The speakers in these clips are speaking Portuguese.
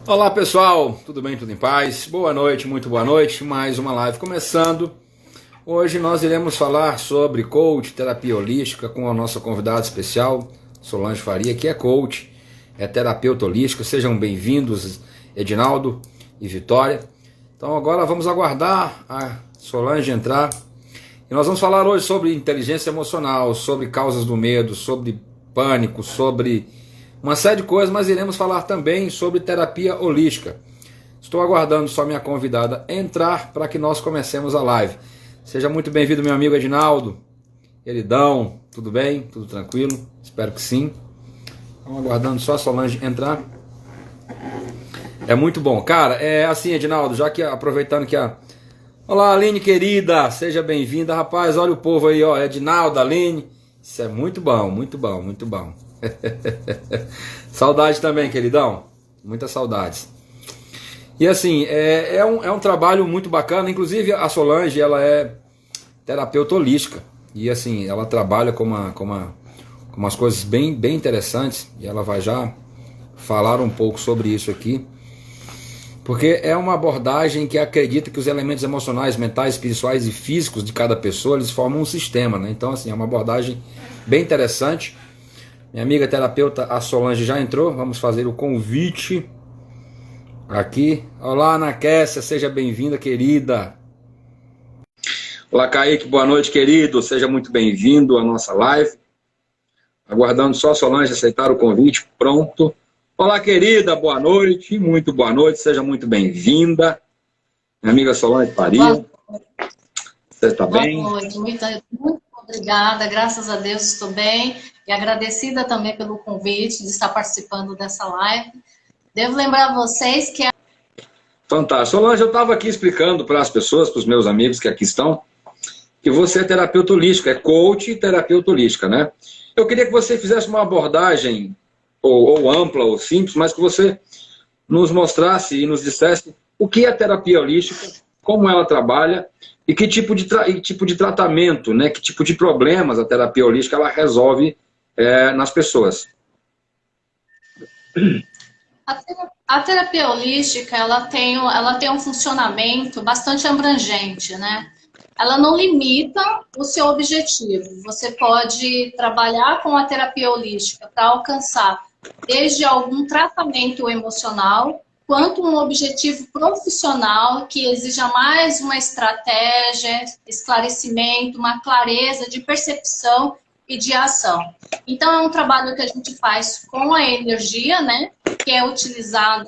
Olá pessoal, tudo bem, tudo em paz? Boa noite, muito boa noite, mais uma live começando. Hoje nós iremos falar sobre coach, terapia holística com a nossa convidada especial, Solange Faria, que é coach, é terapeuta holística. Sejam bem-vindos, Edinaldo e Vitória. Então agora vamos aguardar a Solange entrar e nós vamos falar hoje sobre inteligência emocional, sobre causas do medo, sobre pânico, sobre uma série de coisas, mas iremos falar também sobre terapia holística. Estou aguardando só minha convidada entrar para que nós comecemos a live. Seja muito bem-vindo, meu amigo Edinaldo, queridão, tudo bem? Tudo tranquilo? Espero que sim. Estamos aguardando só a Solange entrar. É muito bom. Cara, é assim, Edinaldo, já que aproveitando que a... Olá, Aline querida, seja bem-vinda. Rapaz, olha o povo aí, ó, Edinaldo, Aline. Isso é muito bom, muito bom, muito bom. Saudade também, queridão. Muitas saudades. E assim, é um trabalho muito bacana. Inclusive a Solange, ela é terapeuta holística. E assim, ela trabalha com umas coisas bem interessantes. E ela vai já falar um pouco sobre isso aqui. Porque é uma abordagem que acredita que os elementos emocionais, mentais, espirituais e físicos de cada pessoa, eles formam um sistema, né? Então assim, é uma abordagem bem interessante. Minha amiga terapeuta, a Solange, já entrou. Vamos fazer o convite aqui. Olá, Ana Kessia, seja bem-vinda, querida. Olá, Kaique, boa noite, querido. Seja muito bem-vindo à nossa live. Aguardando só a Solange aceitar o convite. Pronto. Olá, querida, boa noite. Muito boa noite, seja muito bem-vinda. Minha amiga Solange Faria. Você está bem? Boa noite, muito obrigada. Graças a Deus estou bem. E agradecida também pelo convite de estar participando dessa live. Devo lembrar vocês que... Fantástico. Solange, eu estava aqui explicando para as pessoas, para os meus amigos que aqui estão, que você é terapeuta holística, é coach e terapeuta holística, né? Eu queria que você fizesse uma abordagem, ou ampla, ou simples, mas que você nos mostrasse e nos dissesse o que é terapia holística, como ela trabalha e que tipo de tratamento, né? Que tipo de problemas a terapia holística ela resolve nas pessoas. A terapia holística, ela tem um funcionamento bastante abrangente, né? Ela não limita o seu objetivo. Você pode trabalhar com a terapia holística para alcançar desde algum tratamento emocional, quanto um objetivo profissional que exija mais uma estratégia, esclarecimento, uma clareza de percepção e de ação. Então, é um trabalho que a gente faz com a energia, né? Que é utilizado,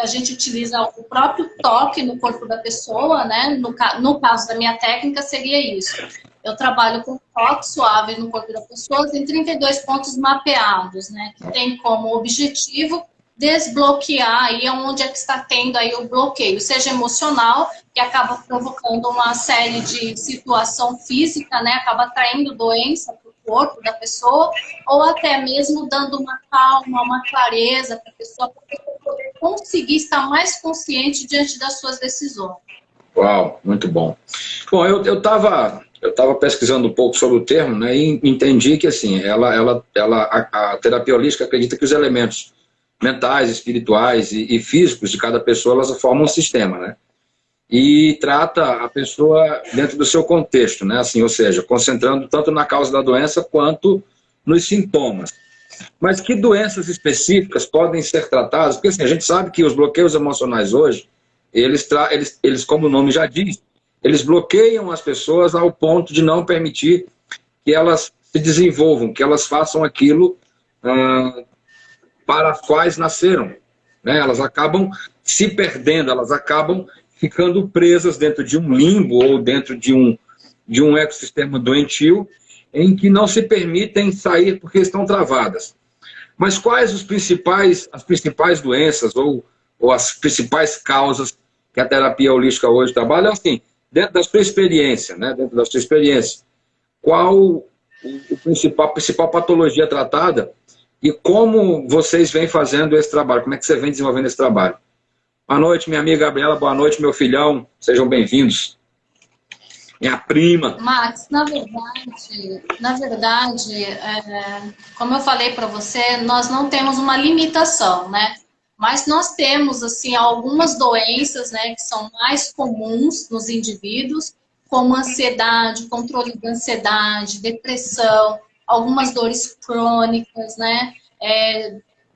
a gente utiliza o próprio toque no corpo da pessoa, né? No caso da minha técnica, seria isso. Eu trabalho com toque suave no corpo da pessoa em 32 pontos mapeados, né? Que tem como objetivo desbloquear aí onde é que está tendo aí o bloqueio, seja emocional, que acaba provocando uma série de situação física, né? Acaba traindo doença para o corpo da pessoa, ou até mesmo dando uma calma, uma clareza para a pessoa, para poder conseguir estar mais consciente diante das suas decisões. Uau, muito bom. Bom, eu tava pesquisando um pouco sobre o termo, né, e entendi que assim, a terapia holística acredita que os elementos mentais, espirituais e físicos de cada pessoa, elas formam um sistema, né? E trata a pessoa dentro do seu contexto, né? Assim, ou seja, concentrando tanto na causa da doença quanto nos sintomas. Mas que doenças específicas podem ser tratadas? Porque assim, a gente sabe que os bloqueios emocionais hoje, eles, como o nome já diz, eles bloqueiam as pessoas ao ponto de não permitir que elas se desenvolvam, que elas façam aquilo para as quais nasceram, né? Elas acabam se perdendo, elas acabam ficando presas dentro de um limbo ou dentro de um ecossistema doentio em que não se permitem sair porque estão travadas. Mas quais as principais doenças ou as principais causas que a terapia holística hoje trabalha? Assim, dentro da sua experiência, né? Dentro da sua experiência, qual a principal patologia tratada e como vocês vêm fazendo esse trabalho? Como é que você vem desenvolvendo esse trabalho? Boa noite, minha amiga Gabriela. Boa noite, meu filhão. Sejam bem-vindos. Minha prima. Max, como eu falei para você, nós não temos uma limitação, né? Mas nós temos, assim, algumas doenças, né, que são mais comuns nos indivíduos, como ansiedade, controle da ansiedade, depressão, algumas dores crônicas, né,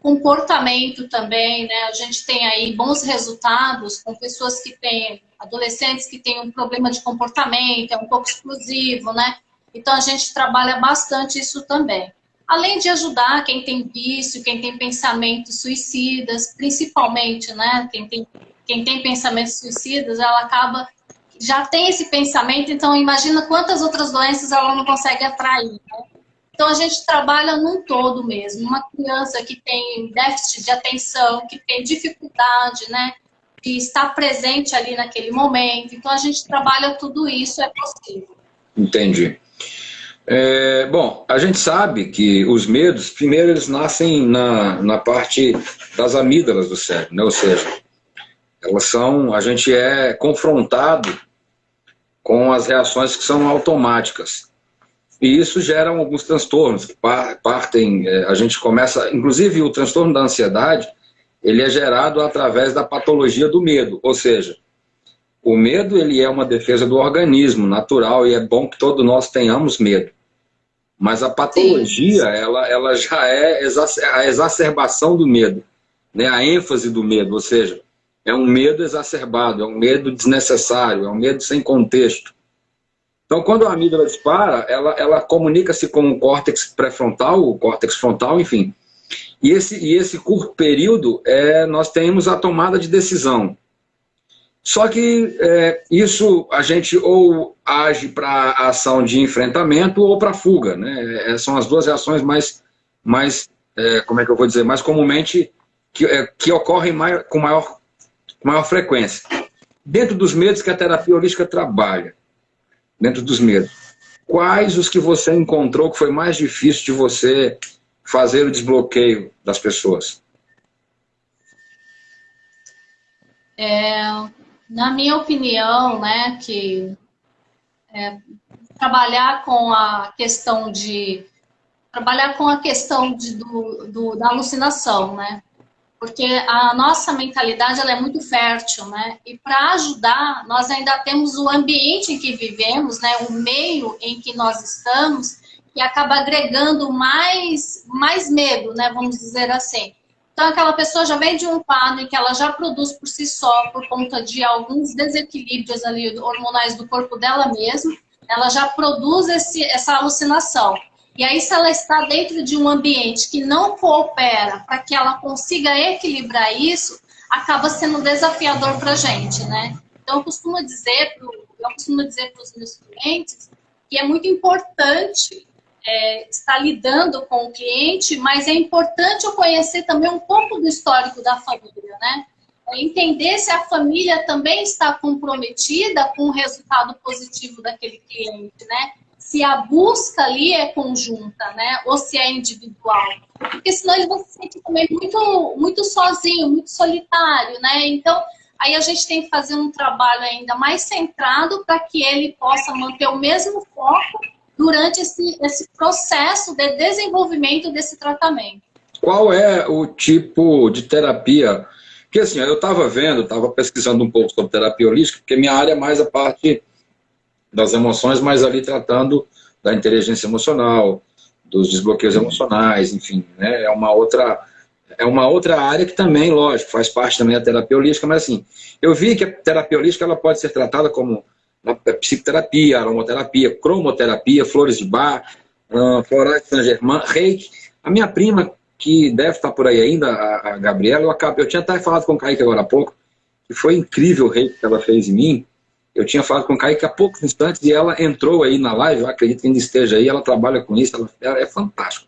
comportamento também, né, a gente tem aí bons resultados com pessoas que têm, adolescentes que têm um problema de comportamento, é um pouco exclusivo, né, então a gente trabalha bastante isso também. Além de ajudar quem tem vício, quem tem pensamentos suicidas, principalmente, né? Quem tem pensamentos suicidas, ela acaba, já tem esse pensamento, então imagina quantas outras doenças ela não consegue atrair, né? Então a gente trabalha num todo mesmo. Uma criança que tem déficit de atenção, que tem dificuldade, né? De estar presente ali naquele momento. Então a gente trabalha tudo isso, é possível. Entendi. Bom, a gente sabe que os medos, primeiro eles nascem na parte das amígdalas do cérebro, né? Ou seja, a gente é confrontado com as reações que são automáticas. E isso gera alguns transtornos que partem, a gente começa, inclusive o transtorno da ansiedade, ele é gerado através da patologia do medo, ou seja, o medo ele é uma defesa do organismo natural e é bom que todos nós tenhamos medo. Mas a patologia, ela já é a exacerbação do medo, né? A ênfase do medo, ou seja, é um medo exacerbado, é um medo desnecessário, é um medo sem contexto. Então, quando a amígdala dispara, ela comunica-se com o córtex pré-frontal, o córtex frontal, enfim. E esse curto período, nós temos a tomada de decisão. Só que isso a gente ou age para a ação de enfrentamento ou para fuga, né? São as duas reações mais como é que eu vou dizer, mais comumente que ocorrem com maior frequência. Dentro dos medos que a terapia holística trabalha, dentro dos medos, quais os que você encontrou que foi mais difícil de você fazer o desbloqueio das pessoas? Na minha opinião, né, que trabalhar com a questão da alucinação, né? Porque a nossa mentalidade ela é muito fértil, né? E para ajudar, nós ainda temos o ambiente em que vivemos, né? O meio em que nós estamos, que acaba agregando mais medo, né? Vamos dizer assim. Então, aquela pessoa já vem de um quadro em que ela já produz por si só, por conta de alguns desequilíbrios ali hormonais do corpo dela mesma, ela já produz essa alucinação. E aí, se ela está dentro de um ambiente que não coopera para que ela consiga equilibrar isso, acaba sendo desafiador para a gente, né? Então, eu costumo dizer para os meus clientes que é muito importante estar lidando com o cliente, mas é importante eu conhecer também um pouco do histórico da família, né? Entender se a família também está comprometida com o resultado positivo daquele cliente, né? Se a busca ali é conjunta, né? Ou se é individual. Porque senão ele vai se sentir também muito sozinho, muito solitário, né? Então, aí a gente tem que fazer um trabalho ainda mais centrado para que ele possa manter o mesmo foco durante esse processo de desenvolvimento desse tratamento. Qual é o tipo de terapia? Porque assim, eu estava pesquisando um pouco sobre terapia holística, porque minha área é mais a parte das emoções, mas ali tratando da inteligência emocional, dos desbloqueios emocionais, enfim, né? É uma outra área que também, lógico, faz parte também da terapia holística, mas assim, eu vi que a terapia holística ela pode ser tratada como psicoterapia, aromaterapia, cromoterapia, flores de Bach, florais de Saint-Germain, reiki. A minha prima, que deve estar por aí ainda, a Gabriela, eu tinha até falado com o Kaique agora há pouco, que foi incrível o reiki que ela fez em mim. Eu tinha falado com o Kaique há poucos instantes e ela entrou aí na live, eu acredito que ainda esteja aí, ela trabalha com isso, ela é fantástico.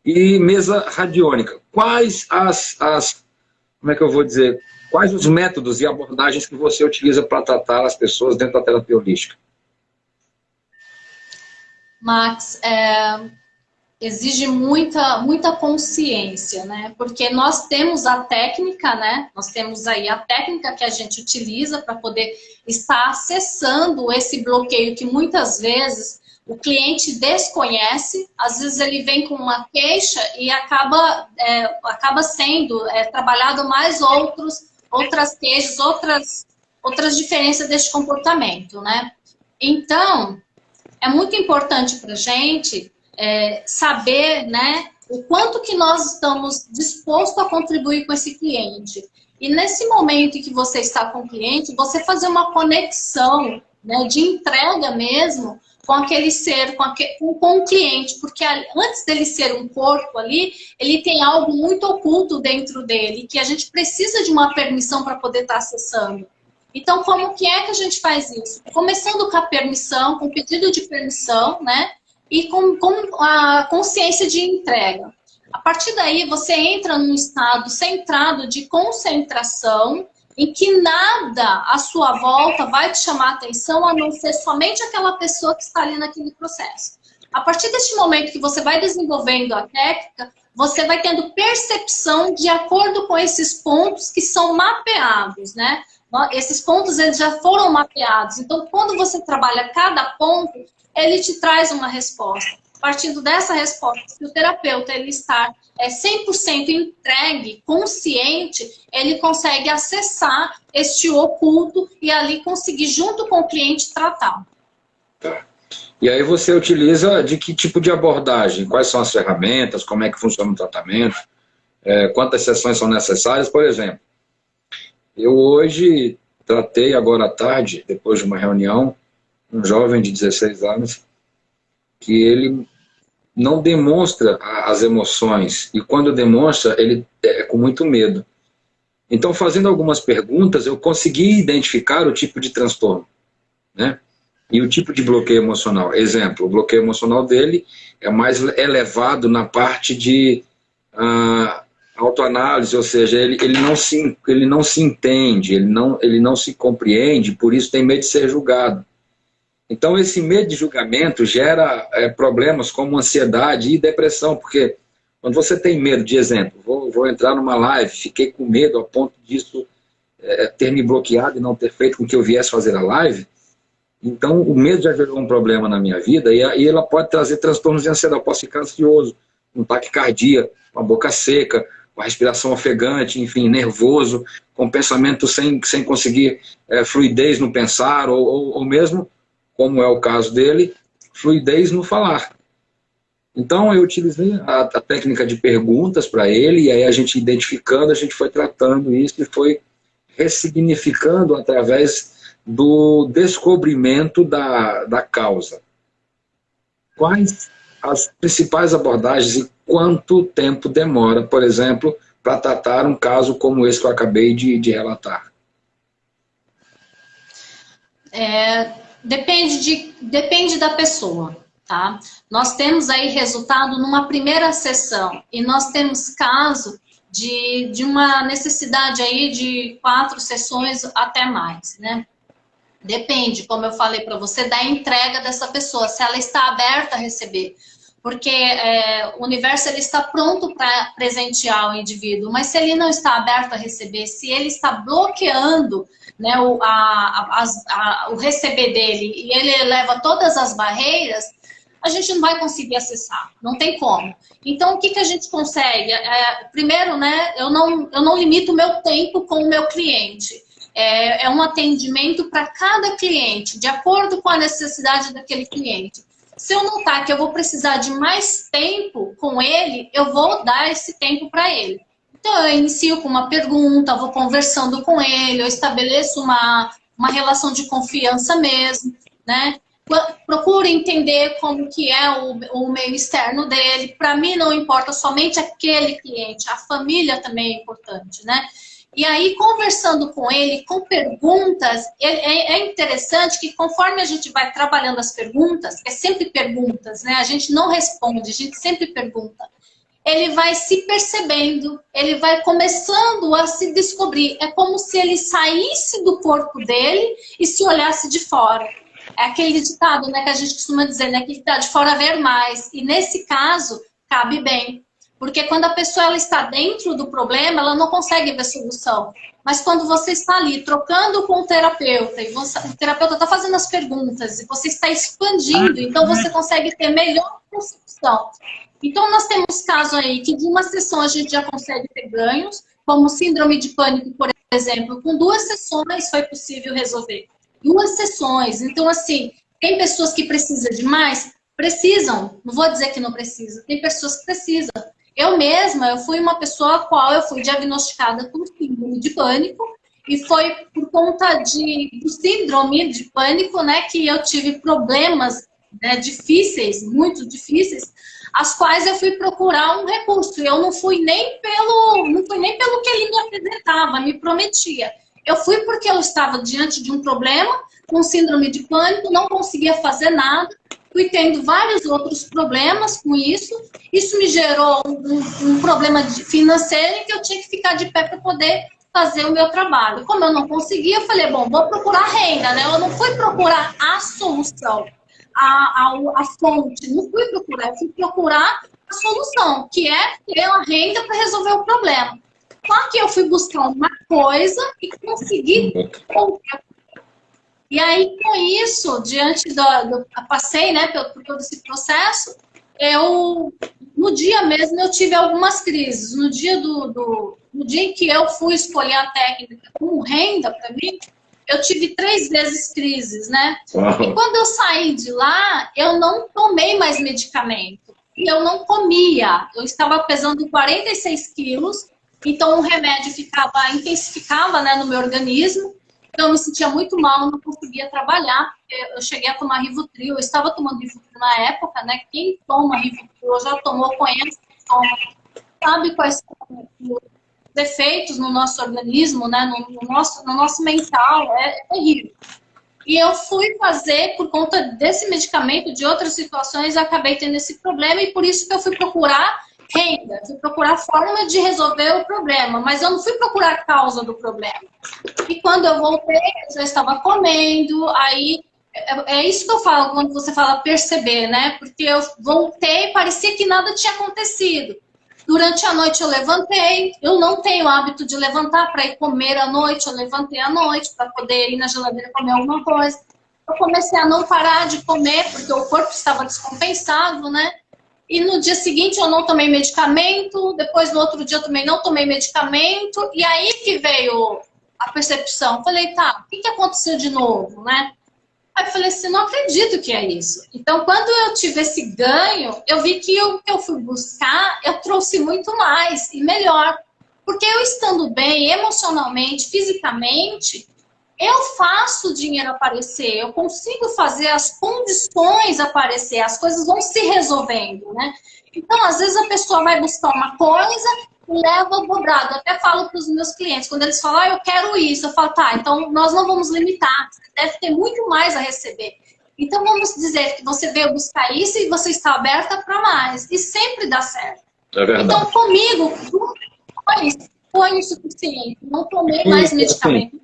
E mesa radiônica. Quais como é que eu vou dizer, quais os métodos e abordagens que você utiliza para tratar as pessoas dentro da terapia holística? Max, exige muita consciência, né? Porque nós temos a técnica, né? Nós temos aí a técnica que a gente utiliza para poder estar acessando esse bloqueio que muitas vezes o cliente desconhece, às vezes ele vem com uma queixa e acaba sendo trabalhado mais outras queixas, outras diferenças deste comportamento, né? Então, é muito importante para a gente saber, né, o quanto que nós estamos dispostos a contribuir com esse cliente. E nesse momento em que você está com o cliente, você fazer uma conexão, né, de entrega mesmo com aquele ser, com o cliente, porque antes dele ser um corpo ali, ele tem algo muito oculto dentro dele, que a gente precisa de uma permissão para poder estar acessando. Então, como que é que a gente faz isso? Começando com a permissão, com o pedido de permissão, né? E com a consciência de entrega. A partir daí, você entra num estado centrado de concentração, em que nada à sua volta vai te chamar a atenção, a não ser somente aquela pessoa que está ali naquele processo. A partir deste momento que você vai desenvolvendo a técnica, você vai tendo percepção de acordo com esses pontos que são mapeados, né? Esses pontos eles já foram mapeados. Então, quando você trabalha cada ponto, ele te traz uma resposta. Partindo dessa resposta, se o terapeuta ele está 100% entregue, consciente, ele consegue acessar este oculto e ali conseguir, junto com o cliente, tratar. Tá. E aí você utiliza de que tipo de abordagem? Quais são as ferramentas? Como é que funciona o tratamento? Quantas sessões são necessárias? Por exemplo, eu hoje tratei agora à tarde, depois de uma reunião, um jovem de 16 anos, que ele não demonstra as emoções, e quando demonstra, ele é com muito medo. Então, fazendo algumas perguntas, eu consegui identificar o tipo de transtorno, né? E o tipo de bloqueio emocional. Exemplo, o bloqueio emocional dele é mais elevado na parte de autoanálise, ou seja, ele não se entende, ele não se compreende, por isso tem medo de ser julgado. Então, esse medo de julgamento gera problemas como ansiedade e depressão, porque quando você tem medo, de exemplo, vou entrar numa live, fiquei com medo a ponto disso ter me bloqueado e não ter feito com que eu viesse fazer a live, então o medo já gerou um problema na minha vida e ela pode trazer transtornos de ansiedade. Eu posso ficar ansioso, com taquicardia, com a boca seca, com a respiração ofegante, enfim, nervoso, com pensamento sem conseguir fluidez no pensar, ou mesmo, como é o caso dele, fluidez no falar. Então eu utilizei a técnica de perguntas para ele, e aí a gente identificando, a gente foi tratando isso e foi ressignificando através do descobrimento da causa. Quais as principais abordagens e quanto tempo demora, por exemplo, para tratar um caso como esse que eu acabei de relatar? Depende da pessoa, tá? Nós temos aí resultado numa primeira sessão e nós temos caso de uma necessidade aí de 4 sessões até mais, né? Depende, como eu falei para você, da entrega dessa pessoa, se ela está aberta a receber. Porque o universo ele está pronto para presentear o indivíduo, mas se ele não está aberto a receber, se ele está bloqueando, né, o receber dele e ele eleva todas as barreiras, a gente não vai conseguir acessar, não tem como. Então, o que a gente consegue? Primeiro, né, eu não limito o meu tempo com o meu cliente. É um atendimento para cada cliente, de acordo com a necessidade daquele cliente. Se eu notar que eu vou precisar de mais tempo com ele, eu vou dar esse tempo para ele. Então, eu inicio com uma pergunta, vou conversando com ele, eu estabeleço uma relação de confiança mesmo, né? Procuro entender como que é o meio externo dele. Para mim, não importa somente aquele cliente, a família também é importante, né? E aí, conversando com ele, com perguntas, é interessante que conforme a gente vai trabalhando as perguntas, é sempre perguntas, né? A gente não responde, a gente sempre pergunta. Ele vai se percebendo, ele vai começando a se descobrir. É como se ele saísse do corpo dele e se olhasse de fora. É aquele ditado, né, que a gente costuma dizer, né, que está de fora ver mais. E nesse caso, cabe bem. Porque quando a pessoa ela está dentro do problema, ela não consegue ver solução. Mas quando você está ali trocando com o terapeuta, e o terapeuta está fazendo as perguntas, e você está expandindo, então você consegue ter melhor percepção. Então nós temos casos aí que de uma sessão a gente já consegue ter ganhos, como síndrome de pânico, por exemplo, com 2 sessões foi possível resolver. 2 sessões. Então, assim, tem pessoas que precisam de mais? Precisam. Não vou dizer que não precisa. Tem pessoas que precisam. Eu mesma, eu fui uma pessoa a qual eu fui diagnosticada com síndrome de pânico e foi por conta do síndrome de pânico, né, que eu tive problemas, né, difíceis, muito difíceis, as quais eu fui procurar um recurso. Eu não fui nem pelo que ele me apresentava, me prometia. Eu fui porque eu estava diante de um problema, com síndrome de pânico, não conseguia fazer nada, fui tendo vários outros problemas com isso. Isso me gerou um problema financeiro que eu tinha que ficar de pé para poder fazer o meu trabalho. Como eu não conseguia, eu falei, bom, vou procurar renda, né? Eu não fui procurar a solução, a fonte, não fui procurar, eu fui procurar a solução, que é ter a renda para resolver o problema. Só que eu fui buscar uma coisa e consegui outra. E aí, com isso, diante passei, né, por todo esse processo, no dia mesmo, eu tive algumas crises. No dia em que eu fui escolher a técnica como renda para mim, eu tive 3 vezes crises, né? E quando eu saí de lá, eu não tomei mais medicamento. E eu não comia. Eu estava pesando 46 quilos, então o remédio intensificava, né, no meu organismo. Então, eu me sentia muito mal, não conseguia trabalhar. Eu cheguei a tomar Rivotril, eu estava tomando Rivotril na época, né? Quem toma Rivotril, já tomou, conhece, toma, sabe quais são os efeitos no nosso organismo, né? No nosso mental, é terrível. E eu fui fazer, por conta desse medicamento, de outras situações, eu acabei tendo esse problema e por isso que eu fui procurar renda, fui procurar forma de resolver o problema, mas eu não fui procurar a causa do problema. E quando eu voltei, eu já estava comendo, aí é isso que eu falo quando você fala perceber, né? Porque eu voltei, parecia que nada tinha acontecido. Durante a noite eu levantei, eu não tenho hábito de levantar para ir comer à noite, eu levantei à noite para poder ir na geladeira comer alguma coisa. Eu comecei a não parar de comer, porque o corpo estava descompensado, né? E no dia seguinte eu não tomei medicamento, depois no outro dia eu também não tomei medicamento, e aí que veio a percepção. Falei, tá, o que aconteceu de novo, né? Aí eu falei assim, não acredito que é isso. Então, quando eu tive esse ganho, eu vi que o que eu fui buscar, eu trouxe muito mais e melhor. Porque eu estando bem emocionalmente, fisicamente, eu faço o dinheiro aparecer, eu consigo fazer as condições aparecer, as coisas vão se resolvendo, né? Então, às vezes a pessoa vai buscar uma coisa e leva dobrado. Eu até falo para os meus clientes, quando eles falam, eu quero isso, eu falo, tá, então nós não vamos limitar, você deve ter muito mais a receber. Então, vamos dizer que você veio buscar isso e você está aberta para mais, e sempre dá certo. É verdade. Então, comigo, foi o suficiente, não tomei mais medicamento.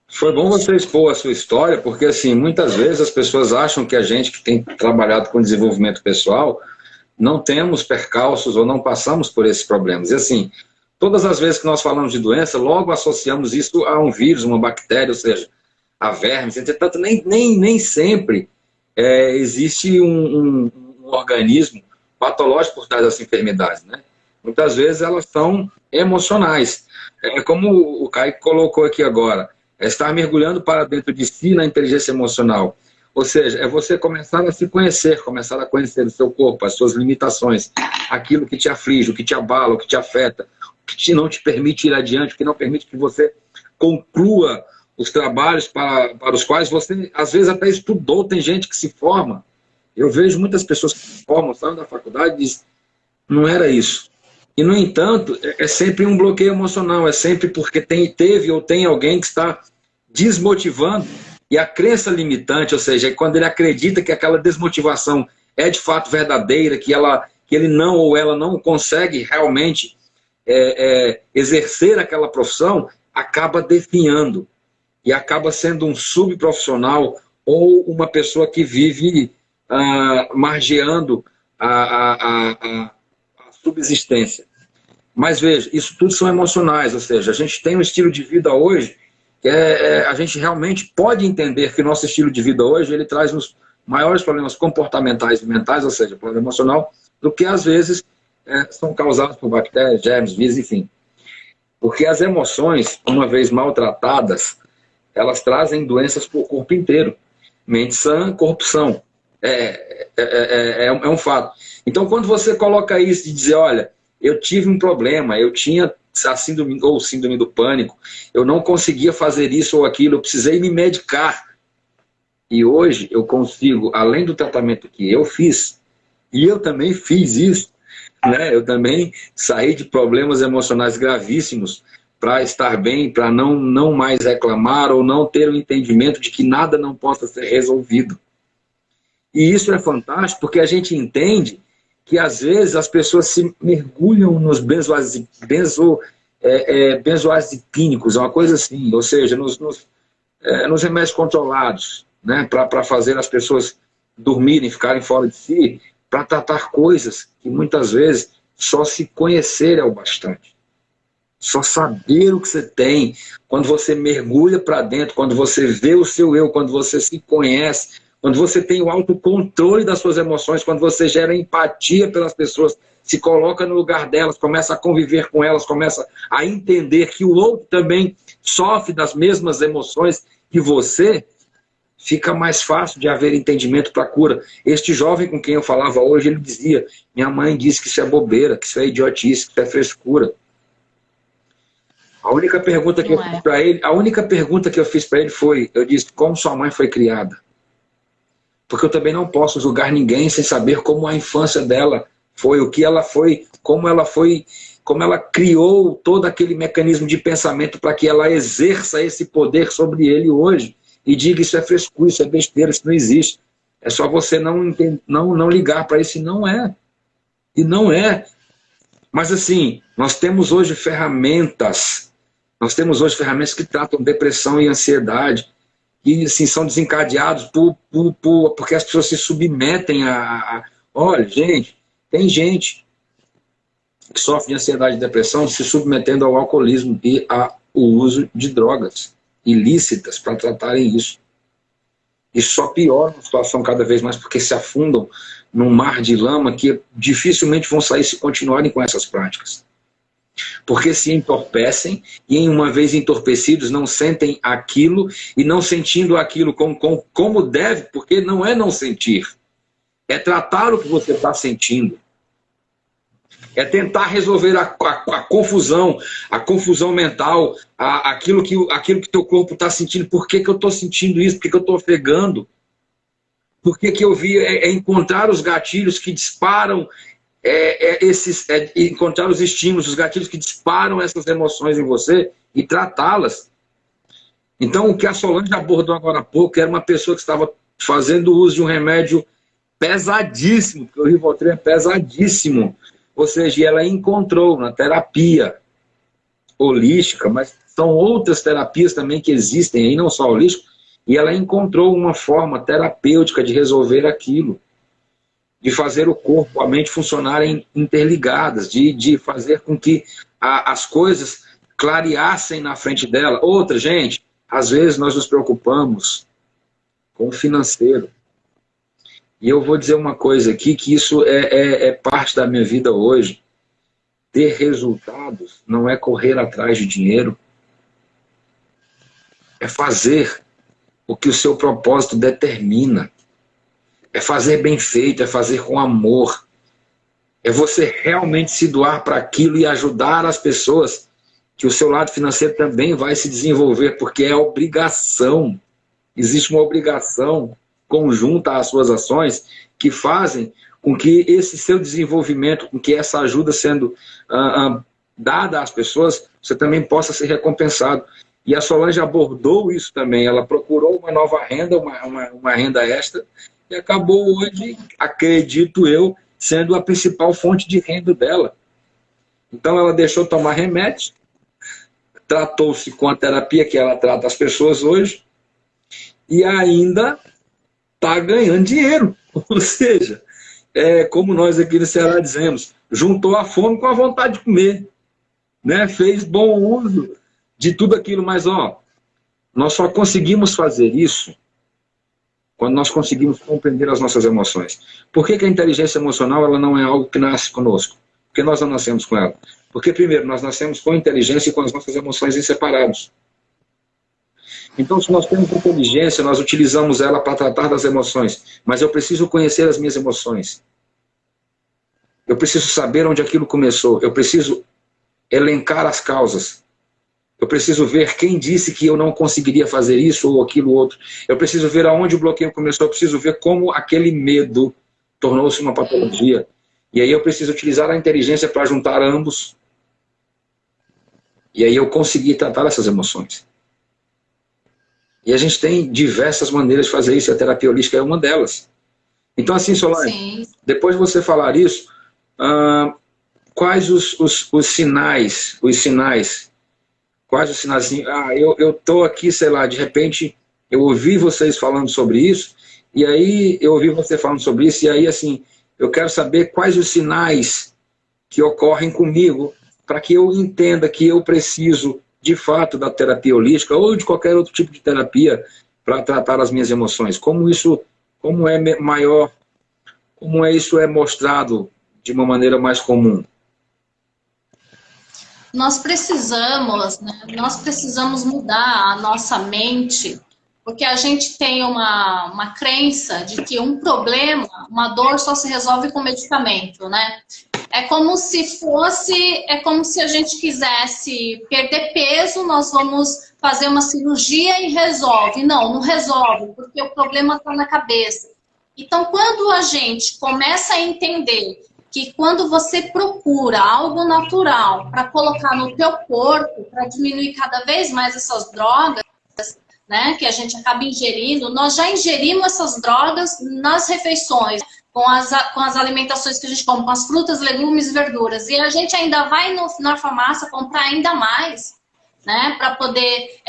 Foi bom você expor a sua história, porque assim, muitas vezes as pessoas acham que a gente que tem trabalhado com desenvolvimento pessoal não temos percalços ou não passamos por esses problemas. E assim, todas as vezes que nós falamos de doença, logo associamos isso a um vírus, uma bactéria, ou seja, a vermes. Entretanto, nem sempre existe um organismo patológico por trás dessas enfermidades, né? Muitas vezes elas são emocionais. É como o Caio colocou aqui agora, é estar mergulhando para dentro de si na inteligência emocional. Ou seja, é você começar a se conhecer, começar a conhecer o seu corpo, as suas limitações, aquilo que te aflige, o que te abala, o que te afeta, o que não te permite ir adiante, o que não permite que você conclua os trabalhos para os quais você, às vezes, até estudou. Tem gente que se forma. Eu vejo muitas pessoas que se formam, saem da faculdade e dizem, não era isso. E, no entanto, é sempre um bloqueio emocional, é sempre porque teve ou tem alguém que está desmotivando. E a crença limitante, ou seja, é quando ele acredita que aquela desmotivação é de fato verdadeira, que ele não ou ela não consegue realmente exercer aquela profissão, acaba definhando e acaba sendo um subprofissional ou uma pessoa que vive margeando a subsistência. Mas veja, isso tudo são emocionais, ou seja, a gente tem um estilo de vida hoje que a gente realmente pode entender que o nosso estilo de vida hoje ele traz os maiores problemas comportamentais e mentais, ou seja, problema emocional, do que às vezes são causados por bactérias, germes, vírus, enfim. Porque as emoções, uma vez maltratadas, elas trazem doenças para o corpo inteiro. Mente sã, corpo são. É um fato. Então, quando você coloca isso de dizer, olha, eu tive um problema, eu tinha a síndrome, ou síndrome do pânico, eu não conseguia fazer isso ou aquilo, eu precisei me medicar. E hoje eu consigo, além do tratamento que eu fiz, e eu também fiz isso, né? Eu também saí de problemas emocionais gravíssimos para estar bem, para não mais reclamar ou não ter o entendimento de que nada não possa ser resolvido. E isso é fantástico porque a gente entende que às vezes as pessoas se mergulham nos benzodiazepínicos, uma coisa assim, ou seja, nos remédios controlados, né, para fazer as pessoas dormirem, ficarem fora de si, para tratar coisas que muitas vezes só se conhecer é o bastante. Só saber o que você tem, quando você mergulha para dentro, quando você vê o seu eu, quando você se conhece, quando você tem o autocontrole das suas emoções, quando você gera empatia pelas pessoas, se coloca no lugar delas, começa a conviver com elas, começa a entender que o outro também sofre das mesmas emoções que você, fica mais fácil de haver entendimento para a cura. Este jovem com quem eu falava hoje, ele dizia, minha mãe disse que isso é bobeira, que isso é idiotice, que isso é frescura. A única pergunta que eu fiz para ele, foi, eu disse, como sua mãe foi criada? Porque eu também não posso julgar ninguém sem saber como a infância dela foi, o que ela foi, como ela criou todo aquele mecanismo de pensamento para que ela exerça esse poder sobre ele hoje. E diga, isso é frescura, isso é besteira, isso não existe. É só você não ligar para isso, e não é. E não é. Mas assim, nós temos hoje ferramentas que tratam depressão e ansiedade, que assim, são desencadeados porque as pessoas se submetem Olha, gente, tem gente que sofre de ansiedade e depressão se submetendo ao alcoolismo e ao uso de drogas ilícitas para tratarem isso. E só piora a situação cada vez mais, porque se afundam num mar de lama que dificilmente vão sair se continuarem com essas práticas. Porque se entorpecem e, uma vez entorpecidos, não sentem aquilo, e não sentindo aquilo como deve, porque não é não sentir, é tratar o que você está sentindo. É tentar resolver a confusão mental, aquilo que teu corpo está sentindo. Por que eu estou sentindo isso? Por que eu estou ofegando? Por que eu vi? Encontrar os gatilhos que disparam encontrar os estímulos, os gatilhos que disparam essas emoções em você e tratá-las. Então, o que a Solange abordou agora há pouco era uma pessoa que estava fazendo uso de um remédio pesadíssimo, porque o Rivotril é pesadíssimo. Ou seja, ela encontrou na terapia holística, mas são outras terapias também que existem aí, não só holística, e ela encontrou uma forma terapêutica de resolver aquilo, de fazer o corpo, a mente funcionarem interligadas, de fazer com que as coisas clareassem na frente dela. Outra, gente, às vezes nós nos preocupamos com o financeiro. E eu vou dizer uma coisa aqui, que isso é parte da minha vida hoje. Ter resultados não é correr atrás de dinheiro. É fazer o que o seu propósito determina. É fazer bem feito, é fazer com amor. É você realmente se doar para aquilo e ajudar as pessoas, que o seu lado financeiro também vai se desenvolver, porque é obrigação. Existe uma obrigação conjunta às suas ações que fazem com que esse seu desenvolvimento, com que essa ajuda sendo dada às pessoas, você também possa ser recompensado. E a Solange abordou isso também. Ela procurou uma nova renda, uma renda extra, e acabou hoje, acredito eu, sendo a principal fonte de renda dela. Então ela deixou de tomar remédios, tratou-se com a terapia que ela trata as pessoas hoje, e ainda está ganhando dinheiro. Ou seja, como nós aqui no Ceará dizemos, juntou a fome com a vontade de comer, né? Fez bom uso de tudo aquilo, mas ó, nós só conseguimos fazer isso quando nós conseguimos compreender as nossas emoções. Por que que a inteligência emocional ela não é algo que nasce conosco? Porque nós não nascemos com ela. Porque, primeiro, nós nascemos com a inteligência e com as nossas emoções inseparados. Então, se nós temos inteligência, nós utilizamos ela para tratar das emoções. Mas eu preciso conhecer as minhas emoções. Eu preciso saber onde aquilo começou. Eu preciso elencar as causas. Eu preciso ver quem disse que eu não conseguiria fazer isso ou aquilo outro. Eu preciso ver aonde o bloqueio começou. Eu preciso ver como aquele medo tornou-se uma patologia. E aí eu preciso utilizar a inteligência para juntar ambos. E aí eu consegui tratar essas emoções. E a gente tem diversas maneiras de fazer isso. A terapia holística é uma delas. Então assim, Solange, depois de você falar isso, quais os sinais, quais os sinais assim, eu tô aqui, sei lá, de repente eu ouvi vocês falando sobre isso, e aí eu ouvi você falando sobre isso, e aí assim, eu quero saber quais os sinais que ocorrem comigo para que eu entenda que eu preciso de fato da terapia holística ou de qualquer outro tipo de terapia para tratar as minhas emoções. Como isso, como é maior, como isso é mostrado de uma maneira mais comum? Nós precisamos, né? Nós precisamos mudar a nossa mente, porque a gente tem uma crença de que um problema, uma dor só se resolve com medicamento, né? É como se a gente quisesse perder peso, nós vamos fazer uma cirurgia e resolve. Não, não resolve, porque o problema está na cabeça. Então, quando a gente começa a entender que quando você procura algo natural para colocar no teu corpo, para diminuir cada vez mais essas drogas, né, que a gente acaba ingerindo, nós já ingerimos essas drogas nas refeições, com as alimentações que a gente come, com as frutas, legumes e verduras. E a gente ainda vai na farmácia comprar ainda mais, né, para poder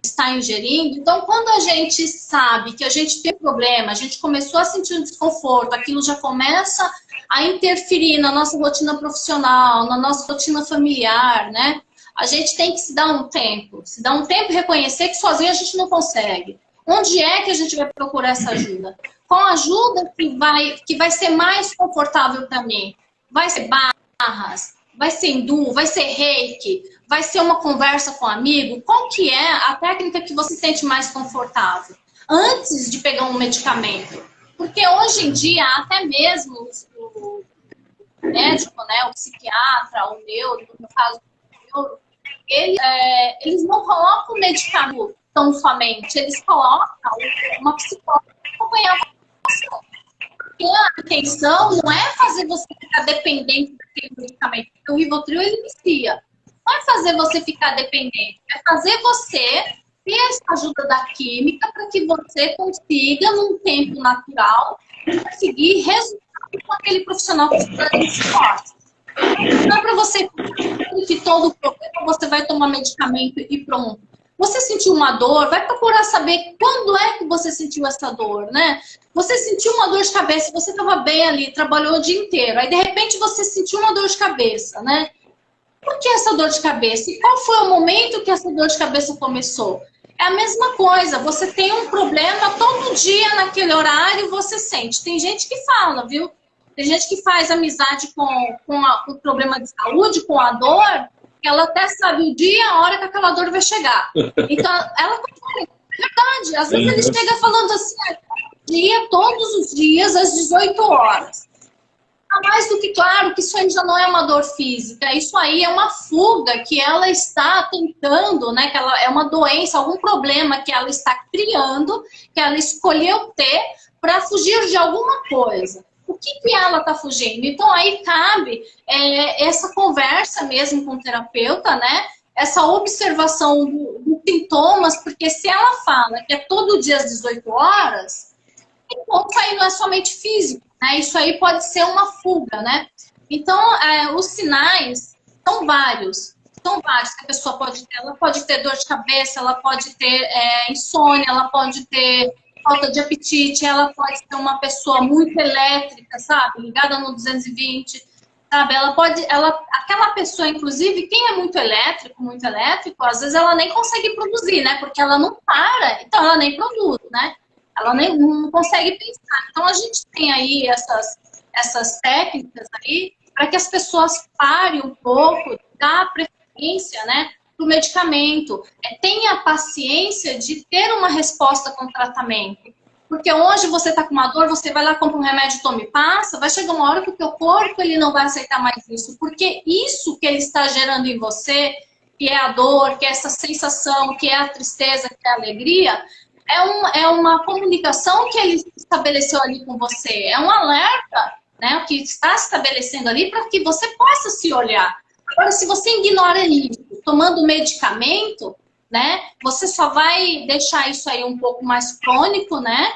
estar ingerindo. Então, quando a gente sabe que a gente tem problema, a gente começou a sentir um desconforto, aquilo já começa a interferir na nossa rotina profissional, na nossa rotina familiar, né? A gente tem que se dar um tempo e reconhecer que sozinho a gente não consegue. Onde é que a gente vai procurar essa ajuda? Qual ajuda que vai ser mais confortável para mim? Vai ser barras? Vai ser hindu? Vai ser reiki? Vai ser uma conversa com um amigo? Qual que é a técnica que você se sente mais confortável? Antes de pegar um medicamento. Porque hoje em dia, até mesmo o médico, né, o psiquiatra, o neuro, no meu caso, o neuro, eles não colocam o medicamento tão somente, eles colocam uma psicóloga para acompanhar você. Porque a intenção não é fazer você ficar dependente daquele medicamento, porque o Rivotril ele vicia. Não é fazer você ficar dependente, é fazer você ter essa ajuda da química para que você consiga, num tempo natural, conseguir resultado com aquele profissional que está dando suporte. Não é para você que todo problema você vai tomar medicamento e pronto. Você sentiu uma dor, vai procurar saber quando é que você sentiu essa dor, né? Você sentiu uma dor de cabeça, você estava bem ali, trabalhou o dia inteiro, aí de repente você sentiu uma dor de cabeça, né? Por que essa dor de cabeça? E qual foi o momento que essa dor de cabeça começou? É a mesma coisa, você tem um problema todo dia naquele horário, você sente. Tem gente que fala, viu? Tem gente que faz amizade com o problema de saúde, com a dor, que ela até sabe o dia e a hora que aquela dor vai chegar. Então, ela é verdade. Às vezes ele chega falando assim, todos os dias, às 18 horas. Mais do que claro que isso aí já não é uma dor física, isso aí é uma fuga que ela está tentando, né? Que ela é uma doença, algum problema que ela está criando, que ela escolheu ter para fugir de alguma coisa. O que ela está fugindo? Então aí cabe essa conversa mesmo com o terapeuta, né? Essa observação dos sintomas, porque se ela fala que é todo dia às 18 horas, então isso aí não é somente físico. Isso aí pode ser uma fuga, né? Então, os sinais são vários. São vários que a pessoa pode ter. Ela pode ter dor de cabeça, ela pode ter insônia, ela pode ter falta de apetite, ela pode ser uma pessoa muito elétrica, sabe? Ligada no 220, sabe? Aquela pessoa, inclusive, quem é muito elétrico, às vezes ela nem consegue produzir, né? Porque ela não para, então ela nem produz, né? Ela nem não consegue pensar. Então a gente tem aí essas técnicas aí para que as pessoas parem um pouco, dar preferência, né, para o medicamento. Tenha paciência de ter uma resposta com o tratamento. Porque hoje você está com uma dor, você vai lá, compra um remédio, toma e passa, vai chegar uma hora que o teu corpo ele não vai aceitar mais isso. Porque isso que ele está gerando em você, que é a dor, que é essa sensação, que é a tristeza, que é a alegria, é uma comunicação que ele estabeleceu ali com você. É um alerta, né, que está se estabelecendo ali para que você possa se olhar. Agora, se você ignora isso, tomando medicamento, né, você só vai deixar isso aí um pouco mais crônico, né,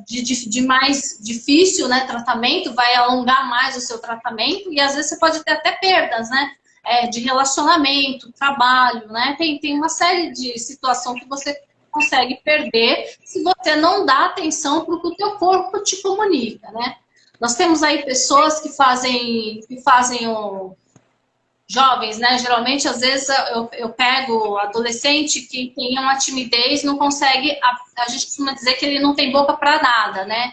de mais difícil, né, tratamento, vai alongar mais o seu tratamento e às vezes você pode ter até perdas, né, de relacionamento, trabalho, né, tem uma série de situações que você consegue perder se você não dá atenção para o que o teu corpo te comunica, né. Nós temos aí pessoas que fazem jovens, né? Geralmente, às vezes, eu pego adolescente que tem uma timidez, não consegue... A gente costuma dizer que ele não tem boca para nada, né?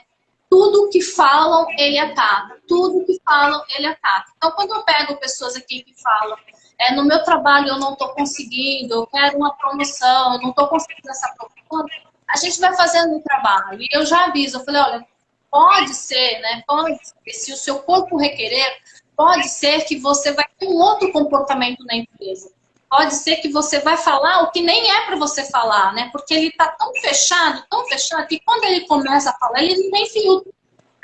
Tudo que falam, ele acata. Tudo que falam, ele acata. Então, quando eu pego pessoas aqui que falam no meu trabalho eu não estou conseguindo, eu quero uma promoção, eu não estou conseguindo essa promoção, a gente vai fazendo o trabalho. E eu já aviso, eu falei, olha, pode ser, né? Pode ser, se o seu corpo requerer, pode ser que você vai ter um outro comportamento na empresa. Pode ser que você vai falar o que nem é para você falar, né? Porque ele está tão fechado, que quando ele começa a falar, ele não tem filtro.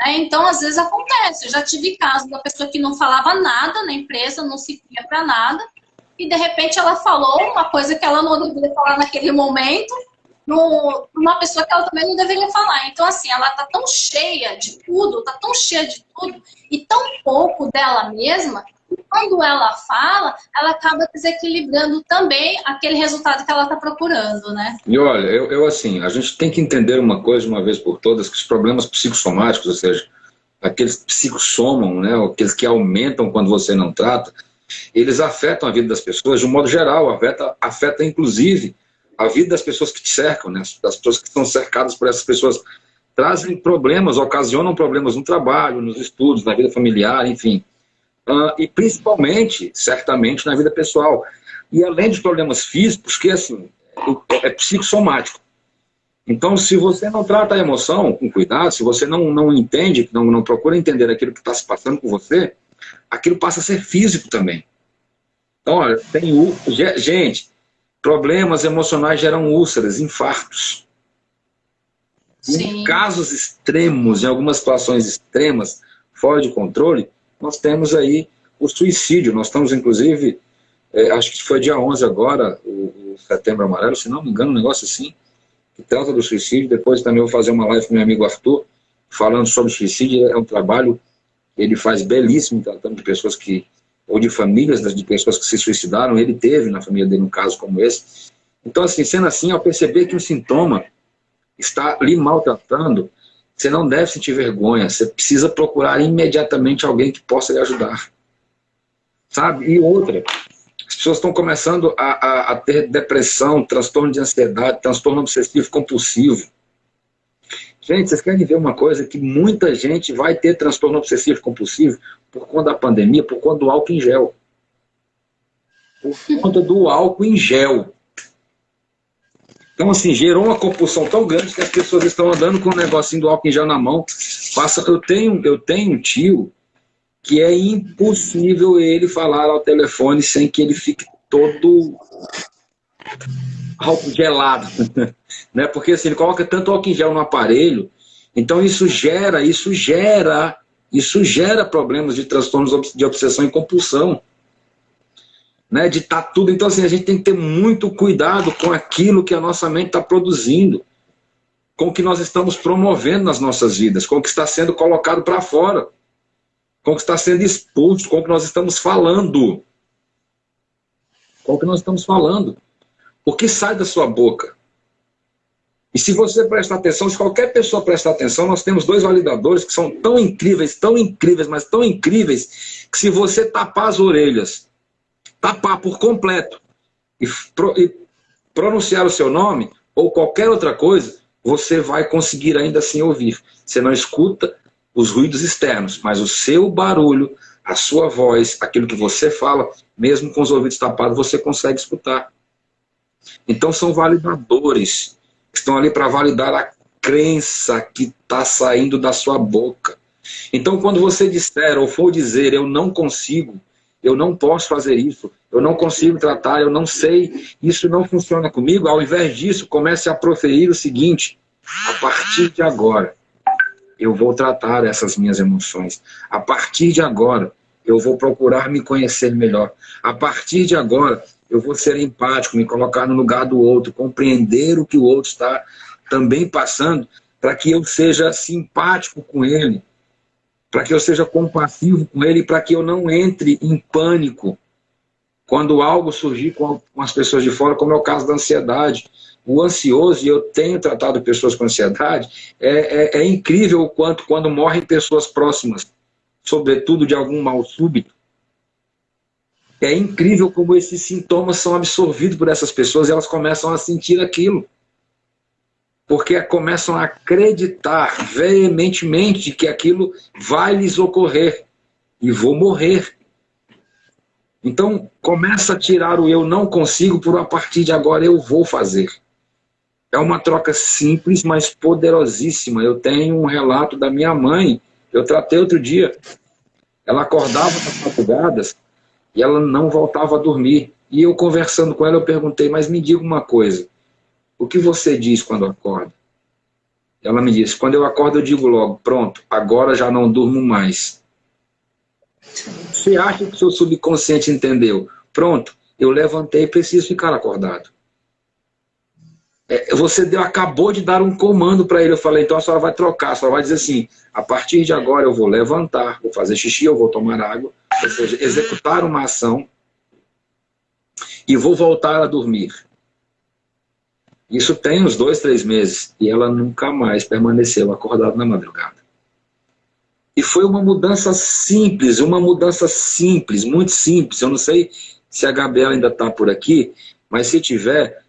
Né? Então, às vezes acontece. Eu já tive casos da pessoa que não falava nada na empresa, não se via para nada, e de repente ela falou uma coisa que ela não deveria falar naquele momento, uma pessoa que ela também não deveria falar. Então, assim, ela tá tão cheia de tudo, e tão pouco dela mesma, que quando ela fala, ela acaba desequilibrando também aquele resultado que ela tá procurando, né? E olha, eu assim, a gente tem que entender uma coisa de uma vez por todas, que os problemas psicossomáticos, ou seja, aqueles que psicossomam, né, aqueles que aumentam quando você não trata, eles afetam a vida das pessoas de um modo geral, afeta inclusive a vida das pessoas que te cercam, né? Das pessoas que estão cercadas por essas pessoas, trazem problemas, ocasionam problemas no trabalho, nos estudos, na vida familiar, enfim. E principalmente, certamente, na vida pessoal. E além de problemas físicos, que assim, é psicossomático. Então, se você não trata a emoção com cuidado, se você não entende, não procura entender aquilo que está se passando com você, aquilo passa a ser físico também. Então, olha, gente, problemas emocionais geram úlceras, infartos. Sim. Em casos extremos, em algumas situações extremas, fora de controle, nós temos aí o suicídio. Nós estamos, inclusive, acho que foi dia 11 agora, o Setembro Amarelo, se não me engano, um negócio assim, que trata do suicídio. Depois também vou fazer uma live com meu amigo Arthur, falando sobre suicídio. É um trabalho que ele faz belíssimo, tratando de pessoas ou de famílias de pessoas que se suicidaram. Ele teve na família dele um caso como esse. Então, assim, sendo assim, ao perceber que um sintoma está lhe maltratando, você não deve sentir vergonha, você precisa procurar imediatamente alguém que possa lhe ajudar. Sabe? E outra, as pessoas estão começando a ter depressão, transtorno de ansiedade, transtorno obsessivo compulsivo. Gente, vocês querem ver uma coisa? Que muita gente vai ter transtorno obsessivo compulsivo por conta da pandemia, por conta do álcool em gel. Por conta do álcool em gel. Então, assim, gerou uma compulsão tão grande que as pessoas estão andando com um negocinho do álcool em gel na mão. Eu tenho um tio que é impossível ele falar ao telefone sem que ele fique todo álcool gelado. Né? Porque assim, ele coloca tanto álcool em gel no aparelho, então isso gera problemas de transtornos de obsessão e compulsão. Né, de estar tudo. Então, assim, a gente tem que ter muito cuidado com aquilo que a nossa mente está produzindo, com o que nós estamos promovendo nas nossas vidas, com o que está sendo colocado para fora, com o que está sendo expulso, com o que nós estamos falando. Com o que nós estamos falando. O que sai da sua boca? E se você prestar atenção, se qualquer pessoa prestar atenção, nós temos dois validadores que são tão incríveis, mas tão incríveis, que se você tapar as orelhas, tapar por completo, e pronunciar o seu nome, ou qualquer outra coisa, você vai conseguir ainda assim ouvir. Você não escuta os ruídos externos, mas o seu barulho, a sua voz, aquilo que você fala, mesmo com os ouvidos tapados, você consegue escutar. Então são validadores, que estão ali para validar a crença que está saindo da sua boca. Então quando você disser ou for dizer, eu não consigo, eu não posso fazer isso, eu não consigo tratar, eu não sei, isso não funciona comigo, ao invés disso, comece a proferir o seguinte: a partir de agora, eu vou tratar essas minhas emoções. A partir de agora, eu vou procurar me conhecer melhor. A partir de agora, eu vou ser empático, me colocar no lugar do outro, compreender o que o outro está também passando, para que eu seja simpático com ele, para que eu seja compassivo com ele, para que eu não entre em pânico quando algo surgir com as pessoas de fora, como é o caso da ansiedade. O ansioso, e eu tenho tratado pessoas com ansiedade, é incrível o quanto quando morrem pessoas próximas, sobretudo de algum mal súbito, é incrível como esses sintomas são absorvidos por essas pessoas e elas começam a sentir aquilo. Porque começam a acreditar veementemente que aquilo vai lhes ocorrer e vou morrer. Então começa a tirar o eu não consigo por a partir de agora eu vou fazer. É uma troca simples, mas poderosíssima. Eu tenho um relato da minha mãe, eu tratei outro dia. Ela acordava nas madrugadas e ela não voltava a dormir. E eu conversando com ela, eu perguntei, mas me diga uma coisa, o que você diz quando acorda? Ela me disse, quando eu acordo eu digo logo, pronto, agora já não durmo mais. Você acha que o seu subconsciente entendeu? Pronto, eu levantei e preciso ficar acordado. Você acabou de dar um comando para ele. Eu falei, então a senhora vai trocar, a senhora vai dizer assim, a partir de agora eu vou levantar, vou fazer xixi, eu vou tomar água, ou seja, executar uma ação e vou voltar a dormir. Isso tem uns 2, 3 meses e ela nunca mais permaneceu acordada na madrugada. E foi uma mudança simples, muito simples. Eu não sei se a Gabriela ainda está por aqui, mas se tiver,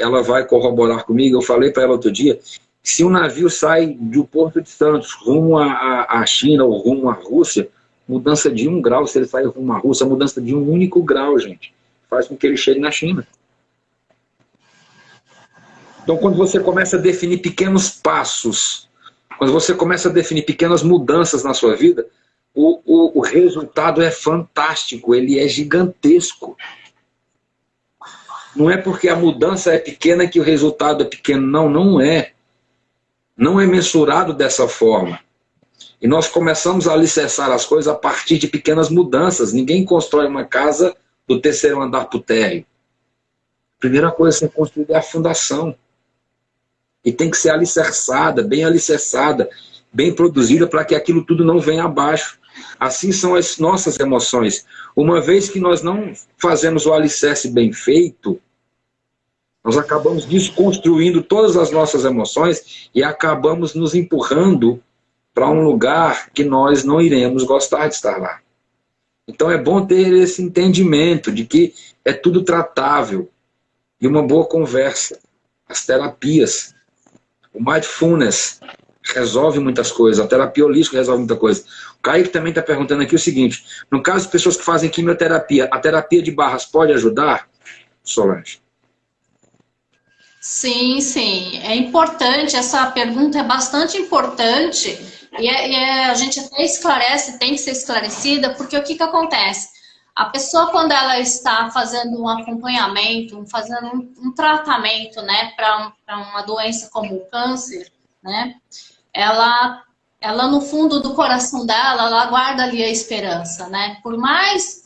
ela vai corroborar comigo. Eu falei para ela outro dia, se um navio sai do Porto de Santos rumo à China ou rumo à Rússia, mudança de 1 grau, se ele sai rumo à Rússia, mudança de 1 único grau, gente, faz com que ele chegue na China. Então quando você começa a definir pequenos passos, quando você começa a definir pequenas mudanças na sua vida, o resultado é fantástico, ele é gigantesco. Não é porque a mudança é pequena que o resultado é pequeno, não, não é. Não é mensurado dessa forma. E nós começamos a alicerçar as coisas a partir de pequenas mudanças. Ninguém constrói uma casa do 3º andar para o térreo. A primeira coisa a ser construída é a fundação. E tem que ser alicerçada, bem produzida, para que aquilo tudo não venha abaixo. Assim são as nossas emoções. Uma vez que nós não fazemos o alicerce bem feito, nós acabamos desconstruindo todas as nossas emoções e acabamos nos empurrando para um lugar que nós não iremos gostar de estar lá. Então é bom ter esse entendimento de que é tudo tratável e uma boa conversa. As terapias, o mindfulness resolve muitas coisas, a terapia holística resolve muita coisa. O Kaique também está perguntando aqui o seguinte, no caso de pessoas que fazem quimioterapia, a terapia de barras pode ajudar, Solange? Sim, sim. É importante, essa pergunta é bastante importante e a gente até esclarece, tem que ser esclarecida, porque o que acontece? A pessoa, quando ela está fazendo um acompanhamento, fazendo um tratamento, né, para uma doença como o câncer, né, ela no fundo do coração dela, ela guarda ali a esperança, né? Por mais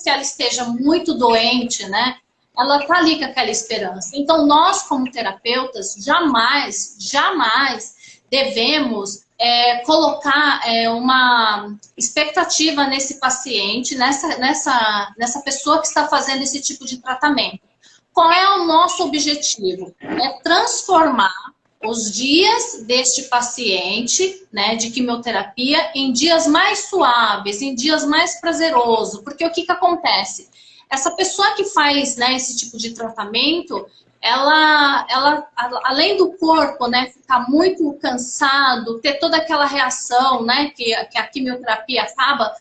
que ela esteja muito doente, né, ela tá ali com aquela esperança. Então, nós, como terapeutas, jamais devemos colocar uma expectativa nesse paciente, nessa pessoa que está fazendo esse tipo de tratamento. qual é o nosso objetivo? É transformar os dias deste paciente, né, de quimioterapia em dias mais suaves, em dias mais prazerosos. Porque o que acontece? Essa pessoa que faz, né, esse tipo de tratamento, ela além do corpo, né, ficar muito cansado, ter toda aquela reação, né, que a quimioterapia acaba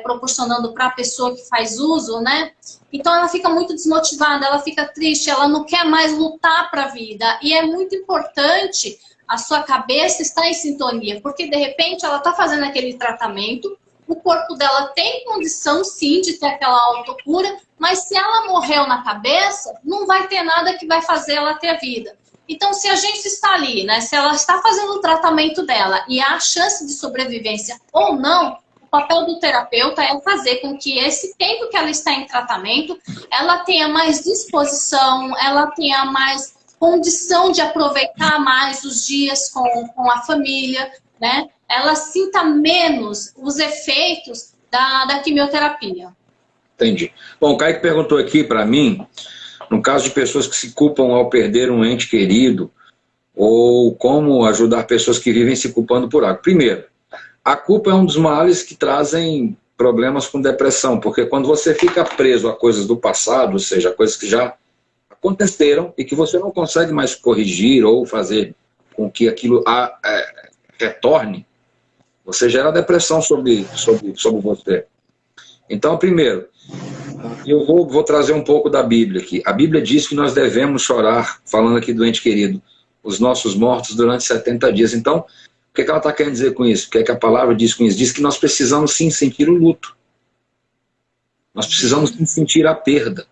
proporcionando para a pessoa que faz uso, né? Então ela fica muito desmotivada, ela fica triste, ela não quer mais lutar para a vida. E é muito importante a sua cabeça estar em sintonia, porque de repente ela está fazendo aquele tratamento, o corpo dela tem condição sim de ter aquela autocura, mas se ela morreu na cabeça, não vai ter nada que vai fazer ela ter vida. Então, se a gente está ali, né, se ela está fazendo o tratamento dela e há chance de sobrevivência ou não, o papel do terapeuta é fazer com que esse tempo que ela está em tratamento, ela tenha mais disposição, ela tenha mais condição de aproveitar mais os dias com a família, né? Ela sinta menos os efeitos da quimioterapia. Entendi. Bom, o Kaique perguntou aqui para mim, no caso de pessoas que se culpam ao perder um ente querido, ou como ajudar pessoas que vivem se culpando por algo. Primeiro, a culpa é um dos males que trazem problemas com depressão, porque quando você fica preso a coisas do passado, ou seja, coisas que já aconteceram e que você não consegue mais corrigir ou fazer com que aquilo retorne, você gera depressão sobre você. Então, primeiro, eu vou trazer um pouco da Bíblia aqui. A Bíblia diz que nós devemos chorar, falando aqui do ente querido, os nossos mortos durante 70 dias. Então, o que ela está querendo dizer com isso? O que a palavra diz com isso? Diz que nós precisamos sim sentir o luto. Nós precisamos sim sentir a perda.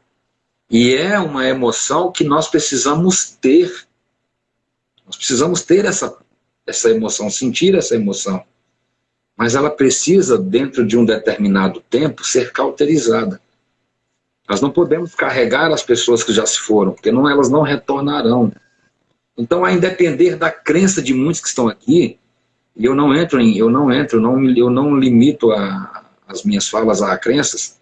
E é uma emoção que nós precisamos ter. Nós precisamos ter essa emoção, sentir essa emoção. Mas ela precisa, dentro de um determinado tempo, ser cauterizada. Nós não podemos carregar as pessoas que já se foram, porque elas não retornarão. Então, a depender da crença de muitos que estão aqui, e eu não limito as minhas falas a crenças,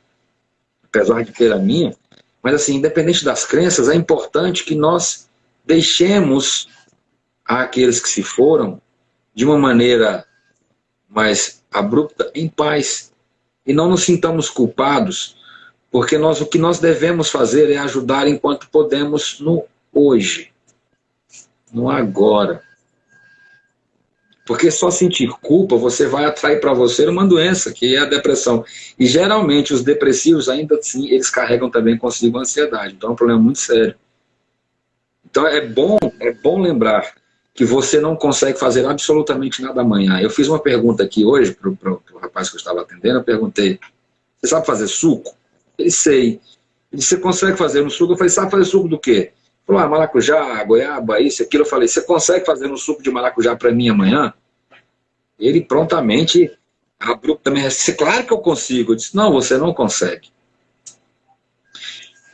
apesar de ter a minha, mas assim, independente das crenças, é importante que nós deixemos aqueles que se foram de uma maneira mais abrupta, em paz, e não nos sintamos culpados, porque o que nós devemos fazer é ajudar enquanto podemos no hoje, no agora. Porque só sentir culpa, você vai atrair para você uma doença, que é a depressão. E geralmente os depressivos, ainda assim, eles carregam também consigo a ansiedade. Então é um problema muito sério. Então é bom lembrar que você não consegue fazer absolutamente nada amanhã. Eu fiz uma pergunta aqui hoje para o rapaz que eu estava atendendo, eu perguntei, você sabe fazer suco? Ele sei. Ele disse, você consegue fazer um suco? Eu falei, sabe fazer suco do quê? Ele falou, maracujá, goiaba, isso, aquilo. Eu falei, você consegue fazer um suco de maracujá para mim amanhã? Ele prontamente, abruptamente, disse, claro que eu consigo. Eu disse, não, você não consegue.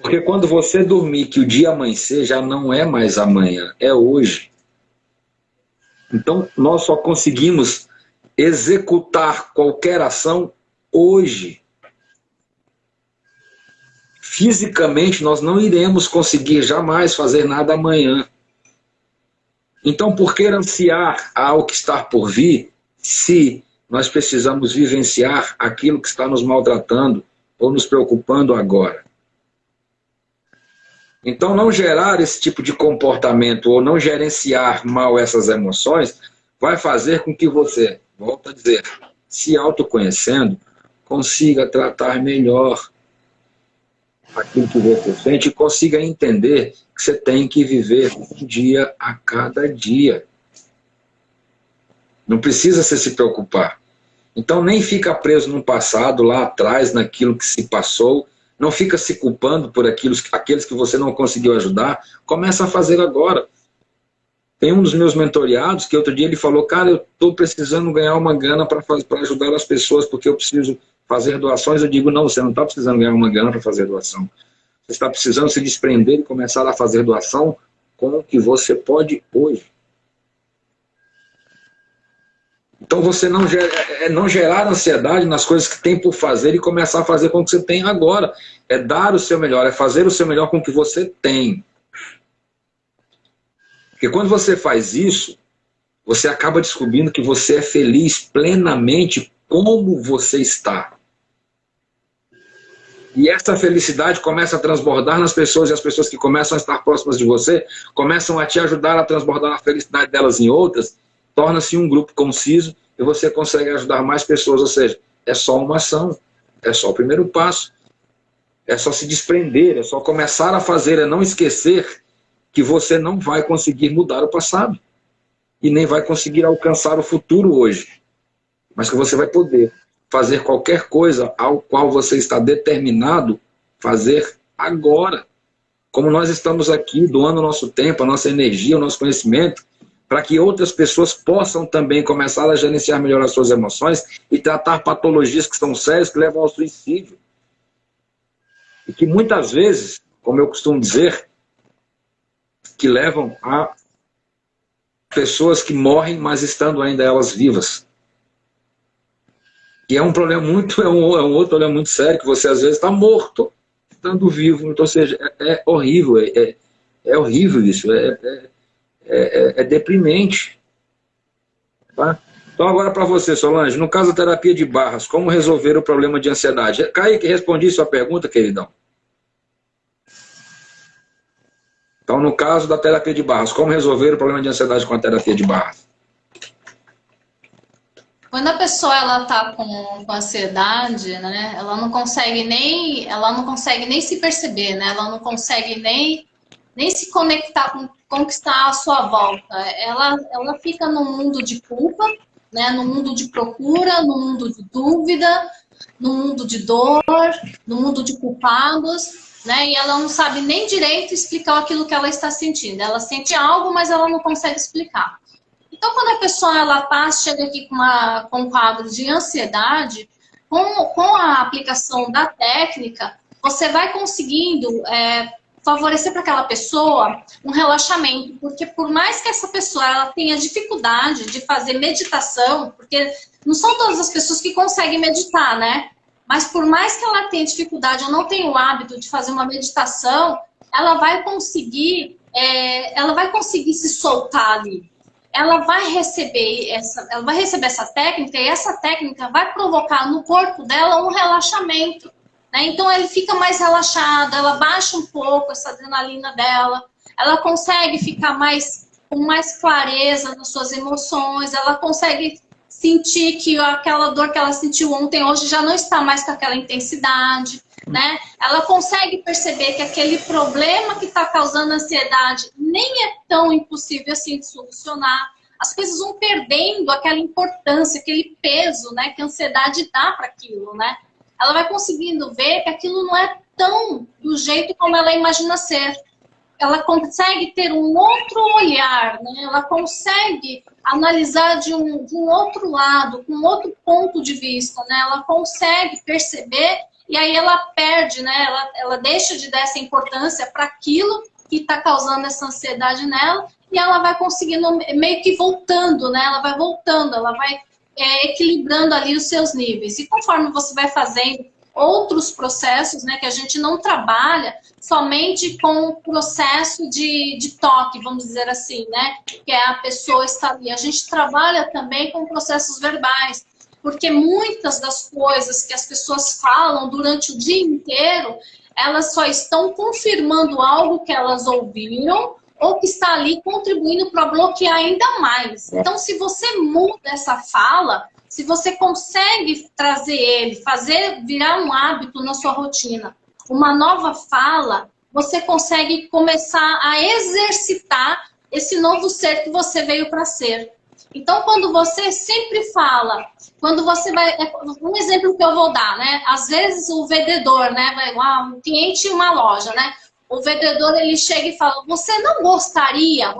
Porque quando você dormir, que o dia amanhecer, já não é mais amanhã, é hoje. Então, nós só conseguimos executar qualquer ação hoje. Fisicamente, nós não iremos conseguir jamais fazer nada amanhã. Então, por que ansiar ao que está por vir, se nós precisamos vivenciar aquilo que está nos maltratando ou nos preocupando agora? Então, não gerar esse tipo de comportamento ou não gerenciar mal essas emoções vai fazer com que você, volto a dizer, se autoconhecendo, consiga tratar melhor aquilo que você sente e consiga entender que você tem que viver um dia a cada dia. Não precisa você se preocupar. Então, nem fica preso no passado, lá atrás, naquilo que se passou. Não fica se culpando por aqueles que você não conseguiu ajudar. Começa a fazer agora. Tem um dos meus mentoriados que outro dia ele falou, cara, eu estou precisando ganhar uma grana para ajudar as pessoas, porque eu preciso fazer doações. Eu digo, não, você não está precisando ganhar uma grana para fazer doação. Você está precisando se desprender e começar a fazer doação com o que você pode hoje. Então você não gerar ansiedade nas coisas que tem por fazer e começar a fazer com o que você tem agora. É dar o seu melhor, é fazer o seu melhor com o que você tem. Porque quando você faz isso, você acaba descobrindo que você é feliz plenamente como você está. E essa felicidade começa a transbordar nas pessoas, e as pessoas que começam a estar próximas de você começam a te ajudar a transbordar a felicidade delas em outras, torna-se um grupo conciso e você consegue ajudar mais pessoas. Ou seja, é só uma ação, é só o primeiro passo, é só se desprender, é só começar a fazer, é não esquecer que você não vai conseguir mudar o passado e nem vai conseguir alcançar o futuro hoje, mas que você vai poder fazer qualquer coisa ao qual você está determinado fazer agora. Como nós estamos aqui doando o nosso tempo, a nossa energia, o nosso conhecimento, para que outras pessoas possam também começar a gerenciar melhor as suas emoções e tratar patologias que são sérias, que levam ao suicídio. E que muitas vezes, como eu costumo dizer, que levam a pessoas que morrem, mas estando ainda elas vivas. E é um problema muito, é um outro problema muito sério, que você às vezes está morto, estando vivo. Então, ou seja, é horrível, é horrível isso, é deprimente. Tá? Então agora para você, Solange, no caso da terapia de barras, como resolver o problema de ansiedade? Kaique, respondi sua pergunta, queridão. Então, no caso da terapia de barras, como resolver o problema de ansiedade com a terapia de barras? Quando a pessoa ela tá com ansiedade, né, ela não consegue nem se perceber, né? Ela não consegue nem se conectar com o que está à sua volta. Ela fica num mundo de culpa, né? No mundo de procura, no mundo de dúvida, no mundo de dor, no mundo de culpados, né? E ela não sabe nem direito explicar aquilo que ela está sentindo. Ela sente algo, mas ela não consegue explicar. Então, quando a pessoa chega aqui com um quadro de ansiedade, com a aplicação da técnica, você vai conseguindo favorecer para aquela pessoa um relaxamento, porque por mais que essa pessoa ela tenha dificuldade de fazer meditação, porque não são todas as pessoas que conseguem meditar, né? Mas por mais que ela tenha dificuldade ou não tenha o hábito de fazer uma meditação, ela vai conseguir se soltar ali. Ela vai receber essa técnica, e essa técnica vai provocar no corpo dela um relaxamento, né? Então ele fica mais relaxado, ela baixa um pouco essa adrenalina dela, ela consegue ficar com mais clareza nas suas emoções, ela consegue sentir que aquela dor que ela sentiu ontem, hoje já não está mais com aquela intensidade, né? Ela consegue perceber que aquele problema que está causando ansiedade nem é tão impossível assim de solucionar. As coisas vão perdendo aquela importância, aquele peso, né, que a ansiedade dá para aquilo, né? Ela vai conseguindo ver que aquilo não é tão do jeito como ela imagina ser. Ela consegue ter um outro olhar, né? Ela consegue analisar de um outro lado, com outro ponto de vista, né? Ela consegue perceber. E aí ela perde, né? Ela deixa de dar essa importância para aquilo que está causando essa ansiedade nela, e ela vai conseguindo, meio que voltando, né? Ela vai voltando, ela vai equilibrando ali os seus níveis. E conforme você vai fazendo outros processos, né? Que a gente não trabalha somente com o processo de toque, vamos dizer assim, né? Que é a pessoa estar ali. A gente trabalha também com processos verbais. Porque muitas das coisas que as pessoas falam durante o dia inteiro, elas só estão confirmando algo que elas ouviram ou que está ali contribuindo para bloquear ainda mais. Então, se você muda essa fala, se você consegue trazer fazer virar um hábito na sua rotina, uma nova fala, você consegue começar a exercitar esse novo ser que você veio para ser. Então, quando você sempre fala, quando você vai... Um exemplo que eu vou dar, né? Às vezes o vendedor, né? Um cliente em uma loja, né? O vendedor, ele chega e fala, você não gostaria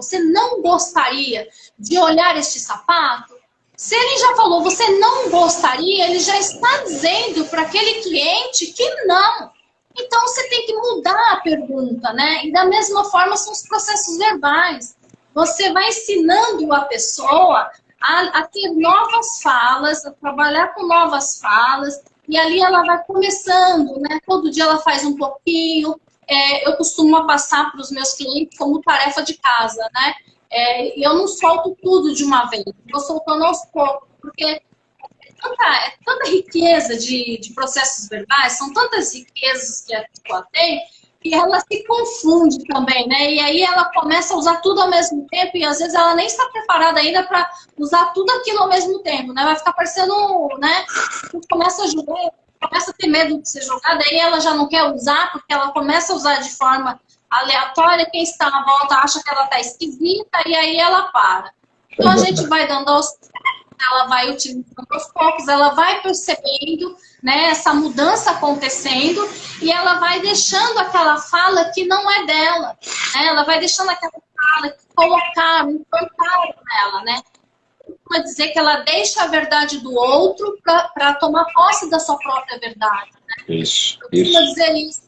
de olhar este sapato? Se ele já falou, você não gostaria, ele já está dizendo para aquele cliente que não. Então, você tem que mudar a pergunta, né? E da mesma forma são os processos verbais. Você vai ensinando a pessoa a ter novas falas, a trabalhar com novas falas, e ali ela vai começando, né? Todo dia ela faz um pouquinho. Eu costumo passar para os meus clientes como tarefa de casa, né? Eu não solto tudo de uma vez, vou soltando aos poucos, porque tanta riqueza de processos verbais, são tantas riquezas que a pessoa tem, que ela se confunde também, né? E aí ela começa a usar tudo ao mesmo tempo e às vezes ela nem está preparada ainda para usar tudo aquilo ao mesmo tempo, né? Vai ficar parecendo, né? Começa a jogar, começa a ter medo de ser jogada, aí ela já não quer usar, porque ela começa a usar de forma aleatória, quem está na volta acha que ela está esquisita e aí ela para. Então a gente vai dando ela vai utilizando aos poucos, ela vai percebendo, né, essa mudança acontecendo e ela vai deixando aquela fala que não é dela, né? Ela vai deixando aquela fala que colocaram, implantaram nela, né? Para dizer que ela deixa a verdade do outro para tomar posse da sua própria verdade. Né? Isso. Eu costumo dizer isso.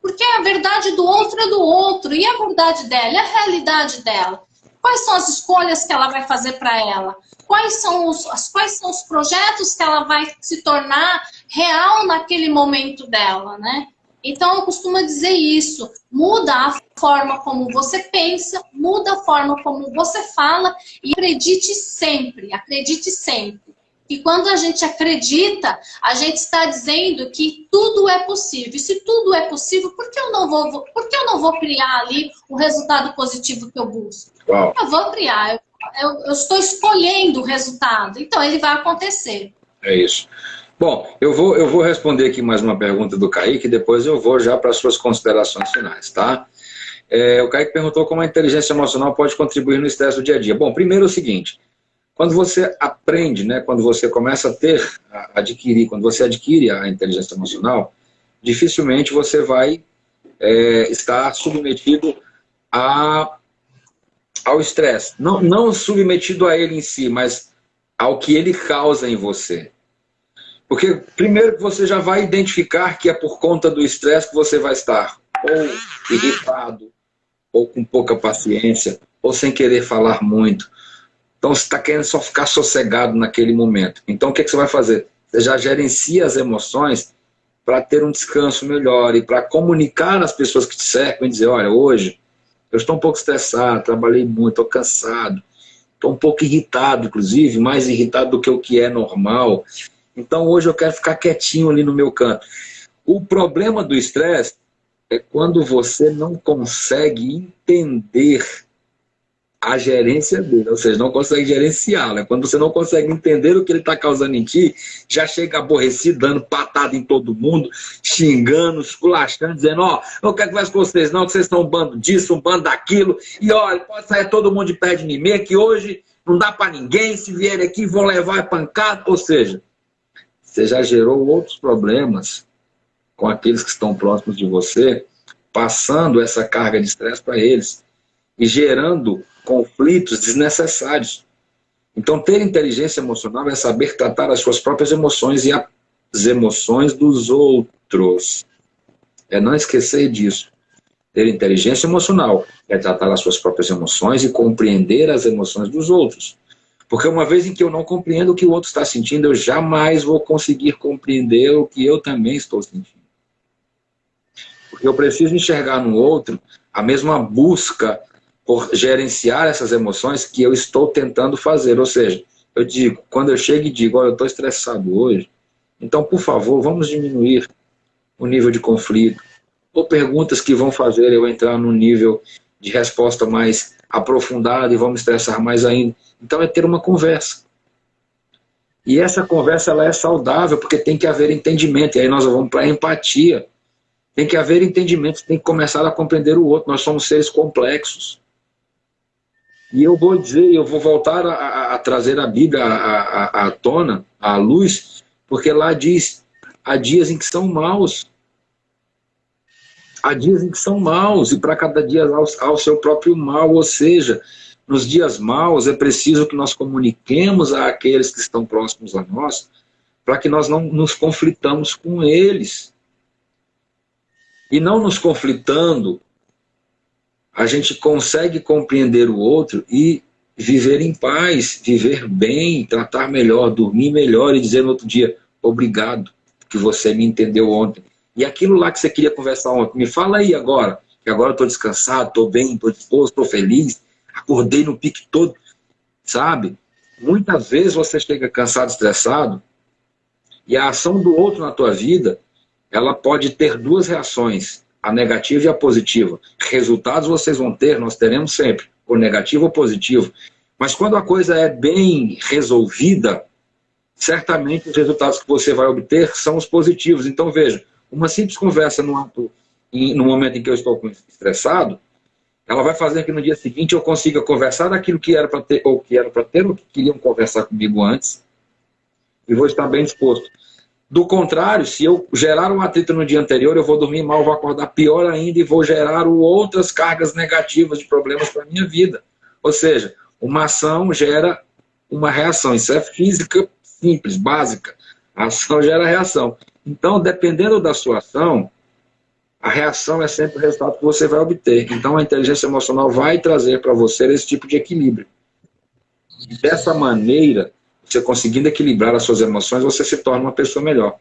Porque a verdade do outro é do outro, e a verdade dela, e a realidade dela. Quais são as escolhas que ela vai fazer para ela? Quais são os projetos que ela vai se tornar real naquele momento dela, né? Então, eu costumo dizer isso. Muda a forma como você pensa, muda a forma como você fala e acredite sempre, acredite sempre. E quando a gente acredita, a gente está dizendo que tudo é possível. E se tudo é possível, por que eu não vou criar ali o resultado positivo que eu busco? Uau. Eu vou criar, eu estou escolhendo o resultado. Então, ele vai acontecer. É isso. Bom, eu vou responder aqui mais uma pergunta do Kaique, depois eu vou já para as suas considerações finais, tá? O Kaique perguntou como a inteligência emocional pode contribuir no estresse do dia a dia. Bom, primeiro é o seguinte, quando você aprende, né, quando você começa a adquirir, quando você adquire a inteligência emocional, dificilmente você vai estar submetido ao estresse. Não submetido a ele em si, mas ao que ele causa em você. Porque primeiro que você já vai identificar que é por conta do estresse que você vai estar ou irritado, ou com pouca paciência, ou sem querer falar muito. Então você está querendo só ficar sossegado naquele momento. Então o que você vai fazer? Você já gerencia as emoções para ter um descanso melhor e para comunicar às pessoas que te cercam e dizer, olha, hoje eu estou um pouco estressado, trabalhei muito, estou cansado, estou um pouco irritado, inclusive, mais irritado do que o que é normal. Então hoje eu quero ficar quietinho ali no meu canto. O problema do estresse é quando você não consegue entender a gerência dele, ou seja, não consegue gerenciá-lo. É quando você não consegue entender o que ele está causando em ti, já chega aborrecido, dando patada em todo mundo, xingando, esculachando, dizendo, ó, não quero conversar com vocês não, que vocês são um bando disso, um bando daquilo, e olha, pode sair todo mundo de perto de mim, que hoje não dá para ninguém, se vier aqui vão levar pancada, ou seja, você já gerou outros problemas com aqueles que estão próximos de você, passando essa carga de estresse para eles e gerando conflitos desnecessários. Então, ter inteligência emocional é saber tratar as suas próprias emoções e as emoções dos outros. É não esquecer disso. Ter inteligência emocional é tratar as suas próprias emoções e compreender as emoções dos outros. Porque uma vez em que eu não compreendo o que o outro está sentindo, eu jamais vou conseguir compreender o que eu também estou sentindo. Porque eu preciso enxergar no outro a mesma busca por gerenciar essas emoções que eu estou tentando fazer. Ou seja, eu digo, quando eu chego e digo, olha, eu estou estressado hoje, então, por favor, vamos diminuir o nível de conflito. Ou perguntas que vão fazer eu entrar num nível de resposta mais aprofundada e vão me estressar mais ainda. Então é ter uma conversa. E essa conversa ela é saudável porque tem que haver entendimento. E aí nós vamos para a empatia. Tem que haver entendimento, tem que começar a compreender o outro. Nós somos seres complexos. E eu vou dizer, eu vou voltar a trazer a Bíblia à tona, à luz, porque lá diz, há dias em que são maus. Há dias em que são maus, e para cada dia há o seu próprio mal, ou seja, nos dias maus é preciso que nós comuniquemos àqueles que estão próximos a nós, para que nós não nos conflitamos com eles. E não nos conflitando, a gente consegue compreender o outro e viver em paz, viver bem, tratar melhor, dormir melhor e dizer no outro dia, obrigado, que você me entendeu ontem. E aquilo lá que você queria conversar ontem, me fala aí agora, que agora eu estou descansado, estou bem, estou disposto, estou feliz, acordei no pique todo, sabe? Muitas vezes você chega cansado, estressado, e a ação do outro na tua vida, ela pode ter duas reações, a negativa e a positiva. Resultados vocês vão ter, nós teremos sempre, ou negativo ou positivo. Mas quando a coisa é bem resolvida, certamente os resultados que você vai obter são os positivos. Então veja, uma simples conversa no momento em que eu estou estressado, ela vai fazer que no dia seguinte eu consiga conversar daquilo que era para ter, ou que queriam conversar comigo antes, e vou estar bem disposto. Do contrário, se eu gerar um atrito no dia anterior, eu vou dormir mal, vou acordar pior ainda e vou gerar outras cargas negativas de problemas para a minha vida. Ou seja, uma ação gera uma reação. Isso é física simples, básica. A ação gera reação. Então, dependendo da sua ação, a reação é sempre o resultado que você vai obter. Então, a inteligência emocional vai trazer para você esse tipo de equilíbrio. E dessa maneira, você conseguindo equilibrar as suas emoções, você se torna uma pessoa melhor.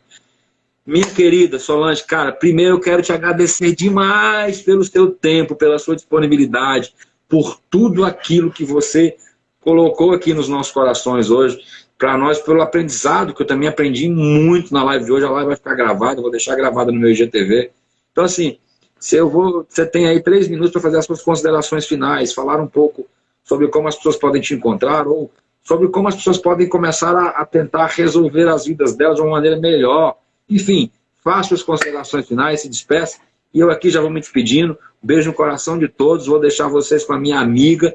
Minha querida Solange, cara, primeiro eu quero te agradecer demais pelo seu tempo, pela sua disponibilidade, por tudo aquilo que você colocou aqui nos nossos corações hoje, para nós, pelo aprendizado, que eu também aprendi muito na live de hoje. A live vai ficar gravada, eu vou deixar gravada no meu IGTV. Então, assim, você tem aí 3 minutos para fazer as suas considerações finais, falar um pouco sobre como as pessoas podem te encontrar, ou sobre como as pessoas podem começar a tentar resolver as vidas delas de uma maneira melhor. Enfim, faça as considerações finais, se despeça. E eu aqui já vou me despedindo. Beijo no coração de todos. Vou deixar vocês com a minha amiga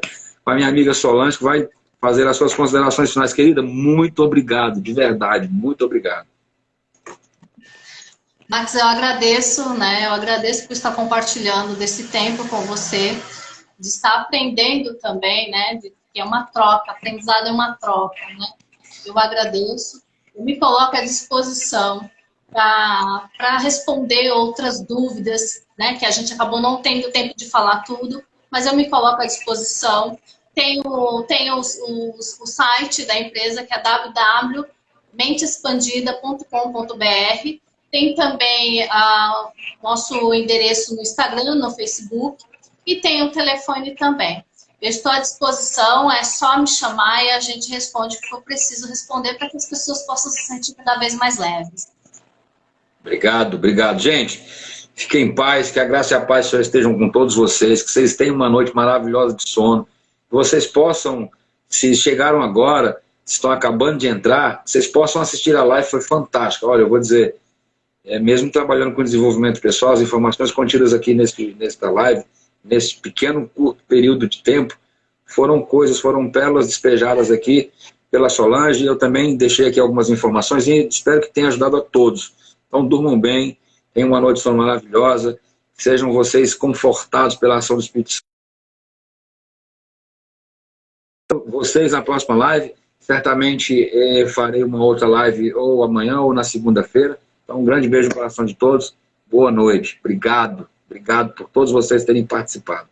Solange, que vai fazer as suas considerações finais. Querida, muito obrigado, de verdade, muito obrigado. Max, eu agradeço, né? Eu agradeço por estar compartilhando desse tempo com você, de estar aprendendo também, né? Que é uma troca, aprendizado é uma troca, né? Eu agradeço, eu me coloco à disposição para responder outras dúvidas, né? Que a gente acabou não tendo tempo de falar tudo, mas eu me coloco à disposição. Tem o site da empresa, que é www.mentexpandida.com.br. Tem também nosso endereço no Instagram, no Facebook, e tem o telefone também. Eu estou à disposição, é só me chamar e a gente responde o que eu preciso responder para que as pessoas possam se sentir cada vez mais leves. Obrigado. Gente, fiquem em paz, que a graça e a paz do Senhor estejam com todos vocês, que vocês tenham uma noite maravilhosa de sono, que vocês possam, se chegaram agora, estão acabando de entrar, vocês possam assistir a live, foi fantástica. Olha, eu vou dizer, mesmo trabalhando com desenvolvimento pessoal, as informações contidas aqui nesta live, nesse pequeno, curto período de tempo, foram pérolas despejadas aqui pela Solange. Eu também deixei aqui algumas informações e espero que tenha ajudado a todos. Então durmam bem, tenham uma noite de sono maravilhosa, sejam vocês confortados pela ação do Espírito Santo. Vocês na próxima live, certamente farei uma outra live ou amanhã ou na segunda-feira. Então um grande beijo no coração de todos, boa noite, obrigado por todos vocês terem participado.